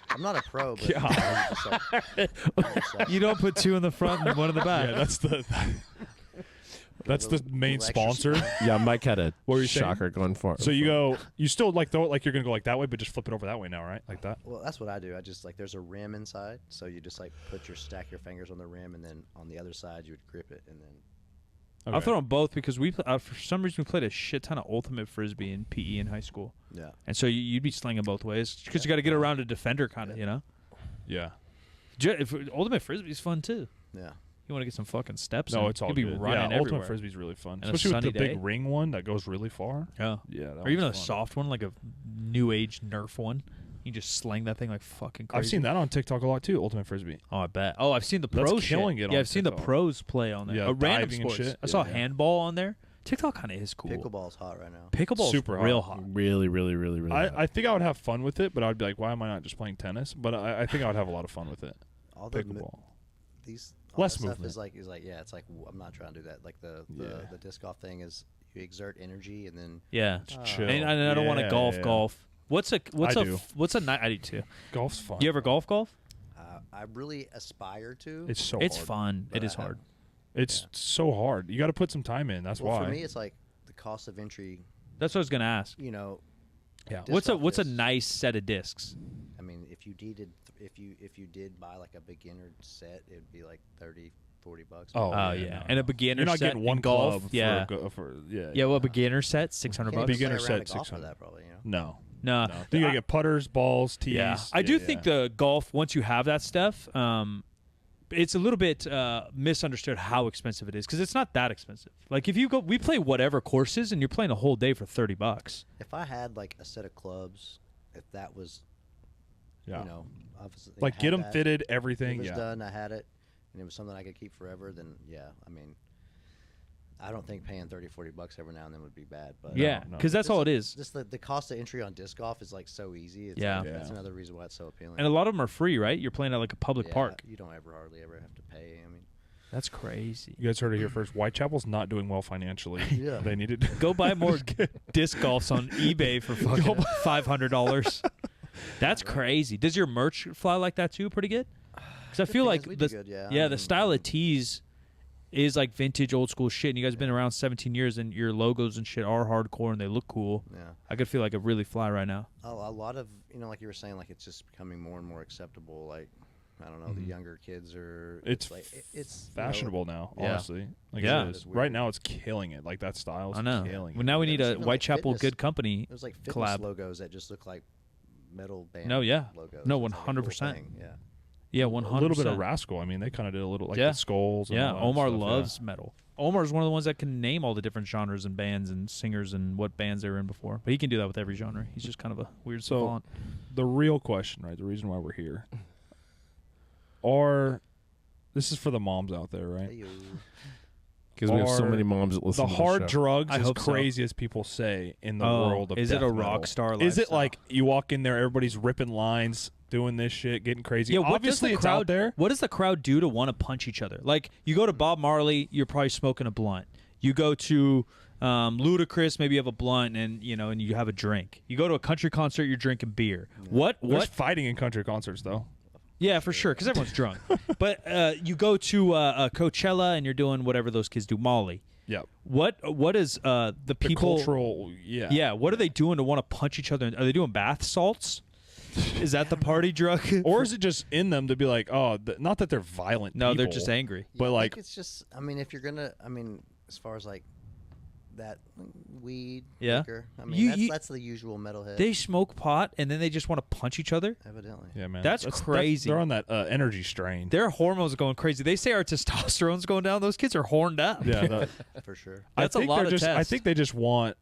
I'm not a pro, but God. just like- You don't put two in the front and one in the back. yeah, that's the. That's the main little sponsor. Yeah, Mike had a What were you saying? shocker going for it. So you go, you still like throw it like you're gonna go like that way, but just flip it over that way now, right? Like that. Well, that's what I do. I just like there's a rim inside, so you just like stack your fingers on the rim, and then on the other side you would grip it, and then I'll throw them both because for some reason we played a shit ton of ultimate frisbee in PE in high school, yeah. and so you'd be slinging both ways because you got to get around a defender, kind of, you know. Yeah. Ultimate frisbee's fun too. Yeah. You want to get some fucking steps. No, in. it's all You'll be good. running yeah, everywhere. ultimate frisbee's really fun, And a especially with the sunny big day. ring one that goes really far. Yeah. Yeah, that Or even a one's fun. soft one, like a new age Nerf one. You just sling that thing like fucking crazy. I've seen that on TikTok a lot too. Ultimate frisbee. Oh, I bet. Oh, I've seen the That's pros killing shit. it Yeah, on I've seen the TikTok. pros play on there. Yeah, Random diving and sports. shit. I saw Yeah. handball on there. TikTok kind of is cool. Pickleball's hot right now. Pickleball's Super hot. real hot. really, really, really, really. hot. I think I would have fun with it, but I'd be like, why am I not just playing tennis? But I think I would have a lot of fun with it. All the Pickleball. these all Less that stuff movement. is like yeah, it's like I'm not trying to do that. Like the Yeah. disc golf thing is you exert energy and then Yeah. Chill. And I don't want to Yeah, golf. yeah. Golf. What's a night? I do too. Golf's fun. You ever golf? I really aspire to. It's so It's hard. fun. But It is I have- hard. It's so hard. You got to put some time in. That's well, why. for me it's like the cost of entry. That's what I was gonna ask. You know, yeah. Disc golf What's a is- nice set of discs? I mean, if you did buy like a beginner set, it'd be like 30, $40. Oh, yeah. And a beginner You're not set getting one in golf. club Yeah. Yeah, Well, a beginner set, $600 bucks. Beginner Play a round set, of golf for 600. that probably. You know? No. Then you gotta get putters, balls, tees. Yeah. I do think the golf, once you have that stuff, it's a little bit misunderstood how expensive it is because it's not that expensive. Like if you go, we play whatever courses and you're playing a whole day for $30. If I had like a set of clubs, if that was, you know, obviously like get them fitted, everything. It was done. I had it, and it was something I could keep forever. Then I mean, I don't think paying $30-$40 every now and then would be bad. But Yeah, because that's all it is. Just the cost of entry on disc golf is like so easy. It's Yeah. like, that's another reason why it's so appealing. And a lot of them are free, right? You're playing at like a public park. You don't hardly ever have to pay. I mean, That's crazy. You guys heard it here first. Whitechapel's not doing well financially. Yeah. They needed to Go buy more disc golfs on eBay for fucking $500. That's crazy. Does your merch fly like that too? Pretty good. Because I feel like the style of tees is like vintage, old school shit. And you guys have been around 17 years, and your logos and shit are hardcore and they look cool. Yeah. I could feel like it really fly right now. Oh, a lot of like you were saying, like it's just becoming more and more acceptable. Like I don't know, the younger kids are. It's like it's fashionable now. Yeah. Honestly, like Yeah. it is. Right now, it's killing it. Like that style is I know. killing Well, it. now we Yeah, need it's a even like Whitechapel fitness. good company. There's like fitness collab. logos that just look like metal band. No, yeah. Logos. No, It's like a cool 100%. thing, Yeah. Yeah, 100%. A little bit of Rascal. I mean, they kind of did a little like the skulls. And Yeah, all that Omar stuff, loves metal. Omar's one of the ones that can name all the different genres and bands and singers and what bands they were in before. But he can do that with every genre. He's just kind of a weird savant. The real question, right? The reason why we're here. This is for the moms out there, right? Hey-yo. Because we have so many moms that listen The to hard show. drugs, I as hope so. crazy as people say in the world of is it death a metal. rock star Is it lifestyle? like you walk in there, everybody's ripping lines, doing this shit, getting crazy? Yeah, what obviously does the it's crowd, out there. What does the crowd do to want to punch each other? Like, you go to Bob Marley, you're probably smoking a blunt. You go to Ludacris, maybe you have a blunt and you have a drink. You go to a country concert, you're drinking beer. There's What? fighting in country concerts though. Yeah, for sure, because everyone's drunk. But you go to a Coachella and you're doing whatever those kids do, Molly. Yep. What is the people? Cultural, Yeah, what are they doing to want to punch each other? Are they doing bath salts? Is that the party drug? Or is it just in them to be like, not that they're violent? No, they're people, just angry. But I like, think it's just. I mean, if you're gonna. I mean, as far as like that weed. Yeah. Liquor, I mean, You- that's the usual metalhead. They smoke pot and then they just want to punch each other. Evidently. yeah, man, That's crazy. they're on that energy strain. Their hormones are going crazy. They say our testosterone's going down. Those kids are horned up. Yeah, For sure. That's I a think lot they're of just. I tests. think they just want.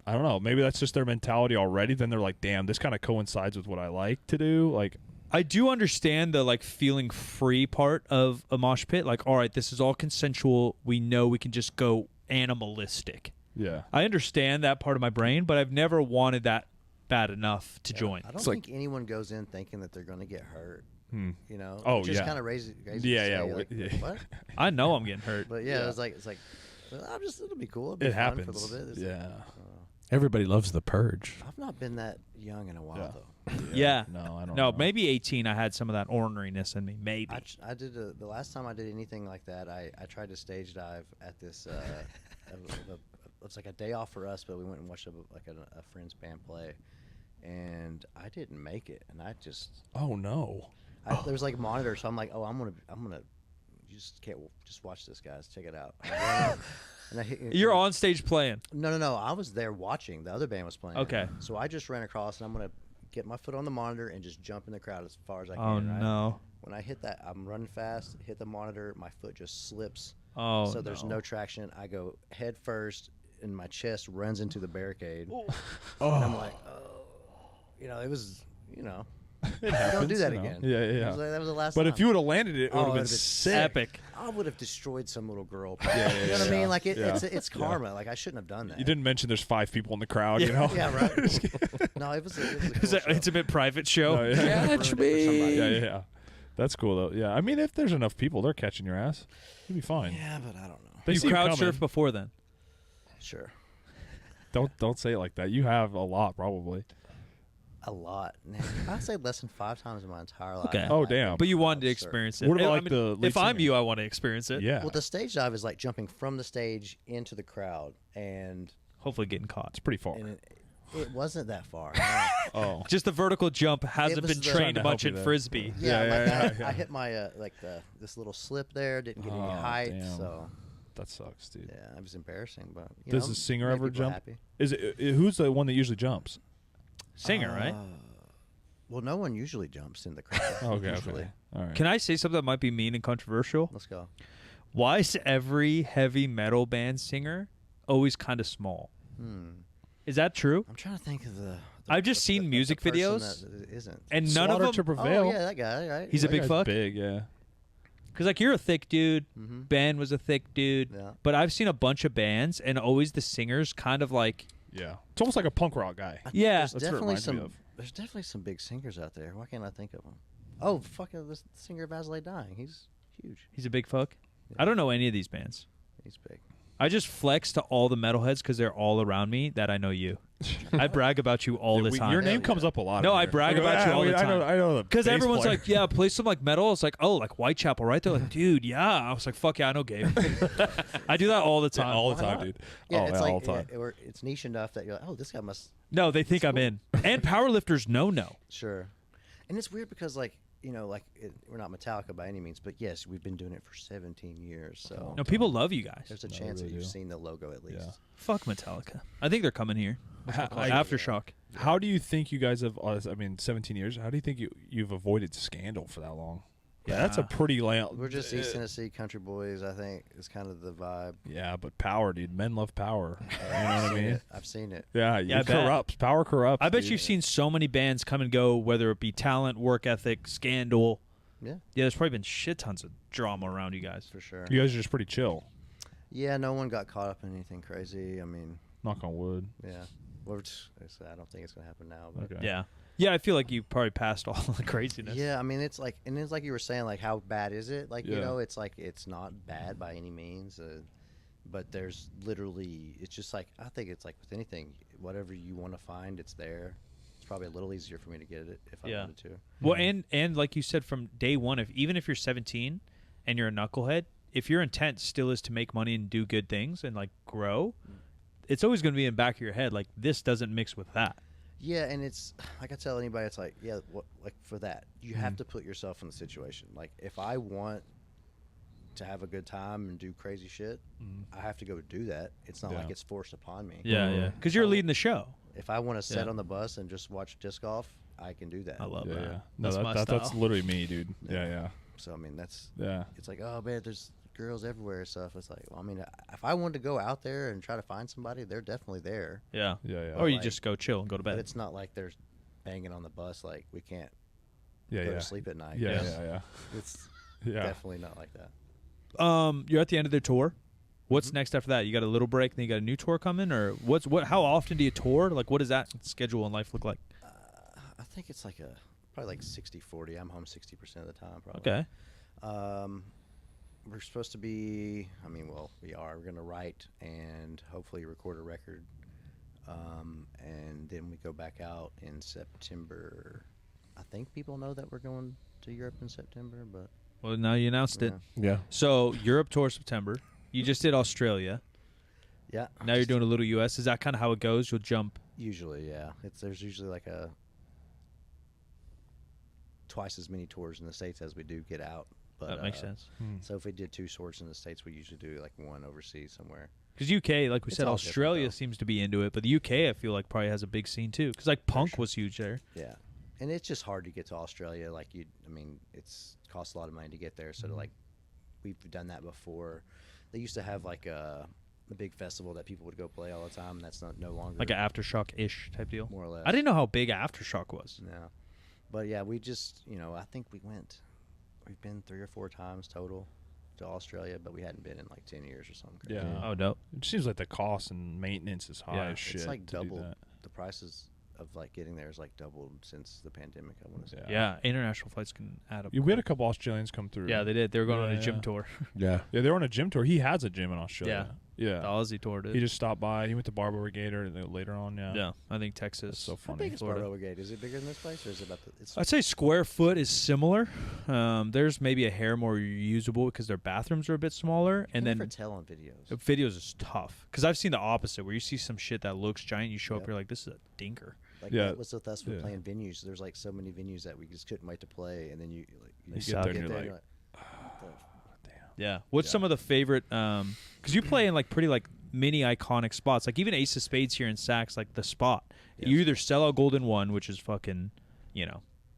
I don't know. Maybe that's just their mentality already. Then they're like, "Damn, this kind of coincides with what I like to do." Like, I do understand the like feeling free part of a mosh pit. Like, all right, this is all consensual. We know we can just go animalistic. yeah, I understand that part of my brain, but I've never wanted that bad enough to join. I don't think anyone goes in thinking that they're going to get hurt. You know. Oh, It just yeah. kind of raises. Yeah. Like, Yeah. What? I know I'm getting hurt. But yeah, it's like. Well, it'll be cool. It'll be it fun happens. for a little bit. It's Yeah. Everybody loves The Purge. I've not been that young in a while though. Yeah. No, I don't. No, know. maybe 18. I had some of that orneriness in me. Maybe. I did the last time I did anything like that. I tried to stage dive at this. It's like a day off for us, but we went and watched a friend's band play, and I didn't make it. And I just Oh no. there was like a monitor, so I'm like, oh, I'm gonna. You just can't just watch this, guys. Check it out. And You're on stage playing. No. I was there watching. The other band was playing. Okay. So I just ran across, and I'm gonna get my foot on the monitor and just jump in the crowd as far as I Oh can. Right? no. When I hit that, I'm running fast. Hit the monitor. My foot just slips. Oh. So there's no traction. I go head first, and my chest runs into the barricade. And I'm like, it was, don't do that again. Yeah. It was like, that was the last But time. if you would have landed it, it would have it'd been have been sick. Epic. I would have destroyed some little girl. Yeah, You know what I mean? Like yeah. it's karma. Like I shouldn't have done that. You didn't mention there's 5 people in the crowd. You know. Yeah, right. No, it was a It's cool an show. intimate private show. No, yeah. Catch Ruined it for me. somebody. Yeah. That's cool though. Yeah. I mean, if there's enough people, they're catching your ass. You'll be fine. Yeah, but I don't know. They You see crowd coming. surfed before then. Sure. Don't say it like that. You have a lot probably. A lot. Man, I'd say less than 5 times in my entire life. Okay. Oh, damn. But you wanted to Sure. experience it. What about, I like, mean, the lead if I'm singer? you, I want to experience it. Yeah. Well, the stage dive is like jumping from the stage into the crowd, and Hopefully getting caught. It's pretty far. It wasn't that far. Oh. Just the vertical jump hasn't was been the- trained Trying to much help in you there. frisbee. I hit my this little slip there. Didn't get any Oh, height, damn. so That sucks, dude. yeah, it was embarrassing. But you Does know, the singer made ever people jump? happy. Is it who's the one that usually jumps? Singer, right? Well, no one usually jumps in the crowd. Okay, usually. okay. All right. Can I say something that might be mean and controversial? Let's go. Why is every heavy metal band singer always kind of small? Is that true? I'm trying to think of the. I've just seen music person videos, that isn't. and none Slaughter of to them. Prevail. Oh yeah, that guy. Right? He's a That big guy's fuck. Big, yeah. Because like you're a thick dude, Mhm. Ben was a thick dude, Yeah. but I've seen a bunch of bands, and always the singers kind of like Yeah. It's almost like a punk rock guy. yeah. There's That's what it definitely reminds me some. of. There's definitely some big singers out there. Why can't I think of them? Oh, fucking the singer of Vaseline Dying. He's huge. He's a big fuck. Yeah. I don't know any of these bands. He's big. I just flex to all the metalheads because they're all around me that I know you. I brag about you all the time. Your name Yeah. comes up a lot. No, in I here. brag about you all the I know. time. I know. Because everyone's like, yeah, play some like metal. It's like, oh, like Whitechapel, right? They're like, dude, yeah. I was like, fuck yeah, I know Gabe. I do that all the time. all the Why time, not? dude. Yeah, oh, it's yeah, like all the time. or it's niche enough that you're like, oh, this guy must No, they think I'm cool. in. And powerlifters no. sure. And it's weird because like we're not Metallica by any means, but yes, we've been doing it for 17 years. So No, people love you guys. there's a No, chance they that you've do. seen the logo at least. Yeah. Fuck Metallica. I think they're coming here. Aftershock. How do you think you guys have? I mean, 17 years. How do you think you've avoided scandal for that long? Yeah, that's a Yeah. pretty We're just East Tennessee country boys. I think is kind of the vibe. Yeah, but power, dude. Men love power. You know what I I've seen mean? it. I've seen it. Yeah, I it bet. corrupts. Power corrupts. I bet dude. you've seen so many bands come and go, whether it be talent, work ethic, scandal. Yeah, Yeah, there's probably been shit tons of drama around you guys. for sure. You guys are just pretty chill. Yeah, no one got caught up in anything crazy. I mean, Knock on wood. yeah. I don't think it's gonna happen now. But Okay. Yeah. Yeah, I feel like you probably passed all the craziness. yeah, I mean, it's like you were saying, like how bad is it? Like Yeah. it's like it's not bad by any means, but there's literally it's just like I think it's like with anything, whatever you want to find, it's there. It's probably a little easier for me to get it if I Yeah. wanted to. Well, and like you said, from day one, even if you're 17 and you're a knucklehead, if your intent still is to make money and do good things and like grow, it's always going to be in the back of your head. Like this doesn't mix with that. Yeah, and it's like I tell anybody, it's like like for that you have to put yourself in the situation. Like if I want to have a good time and do crazy shit, I have to go do that. It's not Yeah. like it's forced upon me. Yeah. Because you're leading the show. If I want to sit Yeah. on the bus and just watch disc golf, I can do that. I love Yeah, that. yeah. No, That's my that's style. literally me, dude. Yeah, yeah, So I mean, that's yeah. it's like, oh man, there's girls everywhere and stuff. It's like, well, I mean, if I wanted to go out there and try to find somebody, they're definitely there. Yeah. Yeah, yeah. Or you Like- just go chill and go to But bed. it's not like they're banging on the bus like we can't Yeah, go yeah. to sleep at night. Yeah, Yes. yeah, yeah. It's Yeah. definitely not like that. You're at the end of their tour. What's next after that? You got a little break, then you got a new tour coming, or how often do you tour? Like, what does that schedule in life look like? I think it's like probably like 60-40. I'm home 60% of the time probably. Okay. We're supposed to be, we are. We're going to write and hopefully record a record. And then we go back out in September. I think people know that we're going to Europe in September, but Well, now you announced it. Yeah. So Europe tour September. You just did Australia. yeah. Now you're doing a little U.S. Is that kind of how it goes? You'll jump. Usually, yeah. There's usually like twice as many tours in the States as we do get out. But, That makes sense. So if we did 2 tours in the States, we usually do like one overseas somewhere. Because UK, like we It's said, all different, Australia though. seems to be into it, but the UK, I feel like, probably has a big scene too. Because like punk was huge there. Yeah, and it's just hard to get to Australia. Like it's costs a lot of money to get there. So like, we've done that before. They used to have like a big festival that people would go play all the time. That's no longer Like an Aftershock-ish type deal. more or less. I didn't know how big Aftershock was. No, but yeah, we just I think we've been 3 or 4 times total to Australia, but we hadn't been in like 10 years or something. Crazy. Yeah. Oh, dope. It seems like the cost and maintenance is high Yeah. as shit. It's like to do double. that. The prices of like getting there is like doubled since the pandemic. I want to say. Yeah, international flights can add up. Yeah, we had a couple Australians come through. Yeah, they did. They were going on a Yeah, gym yeah. tour. Yeah. Yeah, they were on a gym tour. He has a gym in Australia. Yeah. The Aussie tour, dude. He just stopped by. He went to Barbara Gator and then later on. Yeah. Yeah, I think Texas. That's so How funny. big is Florida. Barbara Gate? Is it bigger than this place, or is it about the? It's I'd say square foot is similar. There's maybe a hair more usable because their bathrooms are a bit smaller, and then never tell on videos. videos is tough because I've seen the opposite where you see some shit that looks giant, you show up, Yep. you're like, this is a dinker. Like Yeah. that was with us with Yeah. playing venues. There's like so many venues that we just couldn't wait to play, and then you They get suck. there And and you're you're like, like, Yeah. What's Yeah. some of the favorite? Because you play in like pretty like mini iconic spots, like even Ace of Spades here in Sax, like the spot. Yes. You either sell out Golden One, which is fucking,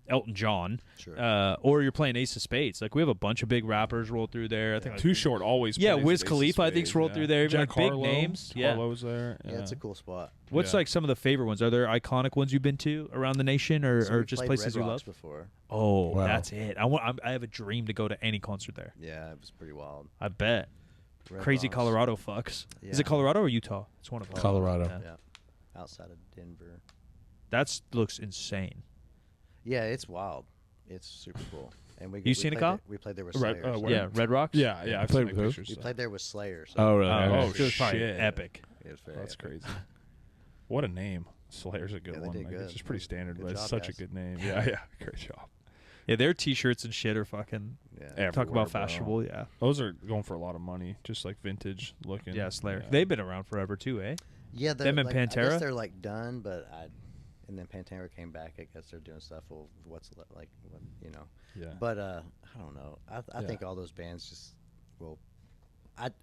Elton John, Sure. or you're playing Ace of Spades. Like we have a bunch of big rappers roll through there. I think like, Too Short always. Yeah, plays Wiz at Ace of Khalifa, I think's Spades, rolled through there. Even Jack like big Harlow, names. Yeah. Harlow's there. yeah, it's a cool spot. What's Yeah. like some of the favorite ones? Are there iconic ones you've been to around the nation, or, So or we just played places Red you Rocks love? before. Oh, Wow. that's it. I have a dream to go to any concert there. Yeah, it was pretty wild. I bet. Red Crazy Rocks. Colorado fucks. Is it Yeah. Colorado or Utah? It's one of them. Colorado. Yeah. Yeah, outside of Denver. That looks insane. Yeah, it's wild. It's super cool. And we You seen it, played Kyle? there- We played there with Right, Slayer. so- where? Yeah, Red Rocks. Yeah, yeah. I've Played seen like with who? pictures. We so. played there with Slayer. So Oh, really? Oh, Oh, it was probably shit. epic. it was very That's epic. crazy. What a name. Slayer's a good Yeah, they one. did Like, good. it's just pretty standard, Good but it's job, such guys. a good name. Yeah, yeah. Great job. Yeah, their T-shirts and shit are fucking. Yeah. Everywhere, Talk about bro. fashionable. Yeah, Those are going for a lot of money, just like vintage looking. yeah, Slayer. Yeah. They've been around forever too, eh? Yeah, Them and like, I Pantera? guess they're like done, but and then Pantera came back. I guess they're doing stuff. Well, like, Yeah. But I don't know. I Yeah. think all those bands just will.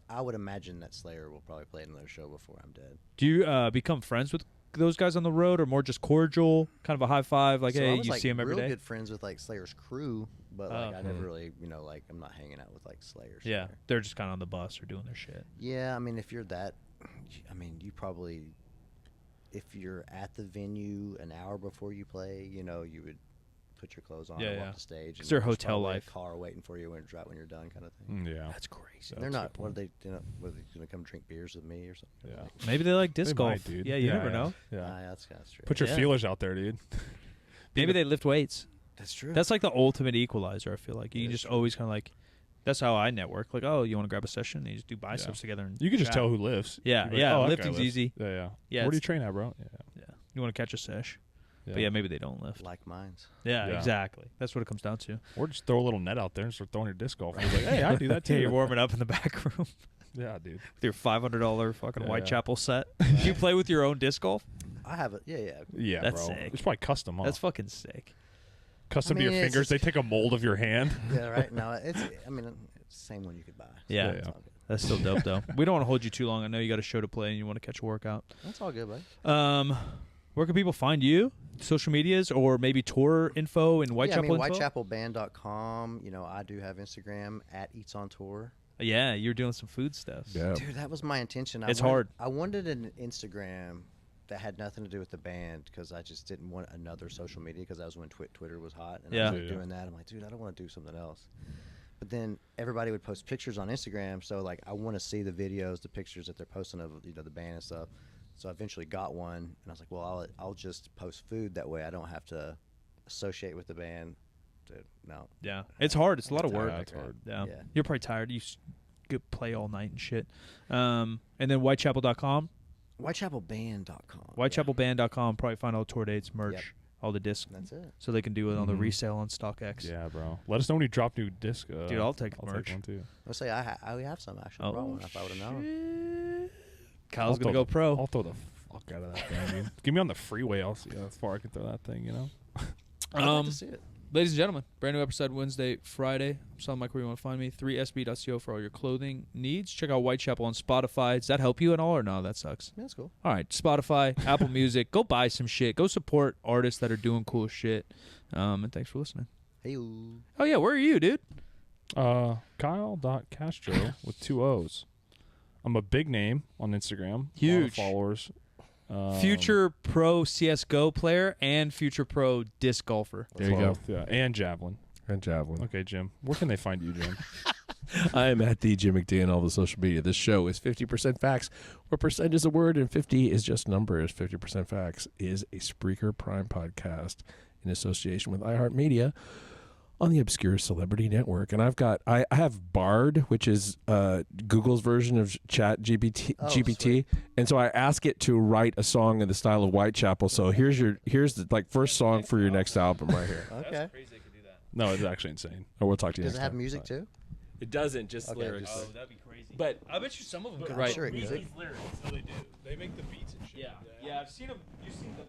I would imagine that Slayer will probably play another show before I'm dead. Do you become friends with those guys on the road, or more just cordial, kind of a high five, like, So I hey, was, you like, see them every real day? good friends with like Slayer's crew, but like I Oh. never really, like I'm not hanging out with like Slayer. Yeah, Slayer. they're just kind of on the bus or doing their shit. Yeah, I mean, if you're that, you probably, if you're at the venue an hour before you play, you would put your clothes on Yeah, and yeah. walk the stage. It's And their there's hotel probably life. A car waiting for you when you're done, kind of thing. Yeah. That's crazy. And they're That's a not. good What are point. they? What are they gonna come drink beers with me or something? Yeah. Like, Maybe they like disc They golf. might, dude. Yeah, you never know. Yeah. that's true. Put your Yeah. feelers out there, dude. Maybe they lift weights. That's true. That's like the ultimate equalizer. I feel like you It can is just true. always kind of like. That's how I network. Like, oh, you want to grab a session? And you just do biceps together. And You can just chat. tell who lifts. Yeah, You're like, yeah, "Oh, that guy lifting's lifts." easy. Yeah, yeah. Yeah, Where do you it's- train at, bro? Yeah. Yeah, you want to catch a sesh. Yeah. But yeah, maybe they don't lift. like mines. Yeah, Yeah. exactly. That's what it comes down to. Or just throw a little net out there and start throwing your disc golf. And you're like, hey, I do that too. Yeah, you're warming up in the back room Yeah, dude. with your $500 fucking Yeah, Whitechapel set. Do you play with your own disc golf? I have it. Yeah. Yeah, That's bro. sick. It's probably custom, huh? That's fucking sick. Custom I to mean, your it's fingers. just- They take a mold of your hand. Yeah, right. No, it's. I mean, it's the same one you could buy. So Yeah. it's Yeah. all good. That's still dope, though. We don't want to hold you too long. I know you got a show to play and you want to catch a workout. That's all good, buddy. Where can people find you? Social medias or maybe tour info and Whitechapel info? Whitechapelband.com. I do have Instagram at Eats on Tour. Yeah, you're doing some food stuff. Yeah. Dude, that was my intention. It's hard. I wanted an Instagram that had nothing to do with the band because I just didn't want another social media because that was when Twitter was hot. And Yeah. I was like Yeah. doing that. I'm like, dude, I don't want to do something else. But then everybody would post pictures on Instagram, so like I want to see the videos, the pictures that they're posting of the band and stuff. So I eventually got one, and I was like, well, I'll just post food that way. I don't have to associate with the band. No. Yeah. It's hard. It's a lot of work. Yeah, it's hard. Yeah. Yeah. You're probably tired. You could play all night and shit. And then Whitechapel.com. Whitechapelband.com. Whitechapelband.com. Probably find all tour dates, merch, Yep. all the discs. That's it. So they can do it on the Mhm. resale on StockX. Yeah, bro. Let us know when you drop new disc. Dude, I'll take merch. one too. I'll say I have some actually. Brought one if I would have known. shit. Kyle's I'll going to go pro. I'll throw the fuck out of that thing, dude. Give me on the freeway. I'll see how far I can throw that thing, I'd like to see it. Ladies and gentlemen, brand new episode Wednesday, Friday. Sound like where you want to find me. 3sb.co for all your clothing needs. Check out Whitechapel on Spotify. Does that help you at all or no? That sucks. Yeah, that's cool. All right, Spotify, Apple Music. Go buy some shit. Go support artists that are doing cool shit. And thanks for listening. Hey. Oh, yeah, where are you, dude? Kyle.Castro with 2 O's. I'm a big name on Instagram. A lot of Huge. followers. Future pro CSGO player and future pro disc golfer. There you go. both, yeah, and javelin. And javelin. Okay, Jim. Where can they find you, Jim? I am at the Jim McDonald on all the social media. This show is 50% facts, where percent is a word and 50 is just numbers. 50% facts is a Spreaker Prime podcast in association with iHeartMedia. on the Obscure Celebrity Network, and I have Bard, which is Google's version of Chat GPT, and so I ask it to write a song in the style of Whitechapel. So here's the like first song for your next album right here. Okay. That's crazy they could do that. No, it's actually insane. Or we'll talk to you. Does next it have time. music too? It doesn't, just Okay, lyrics. just Oh, that'd be crazy. But I bet you some of them could I'm write sure it these could. lyrics. So they do. They make the beats and shit. Yeah, I've seen them. You've seen the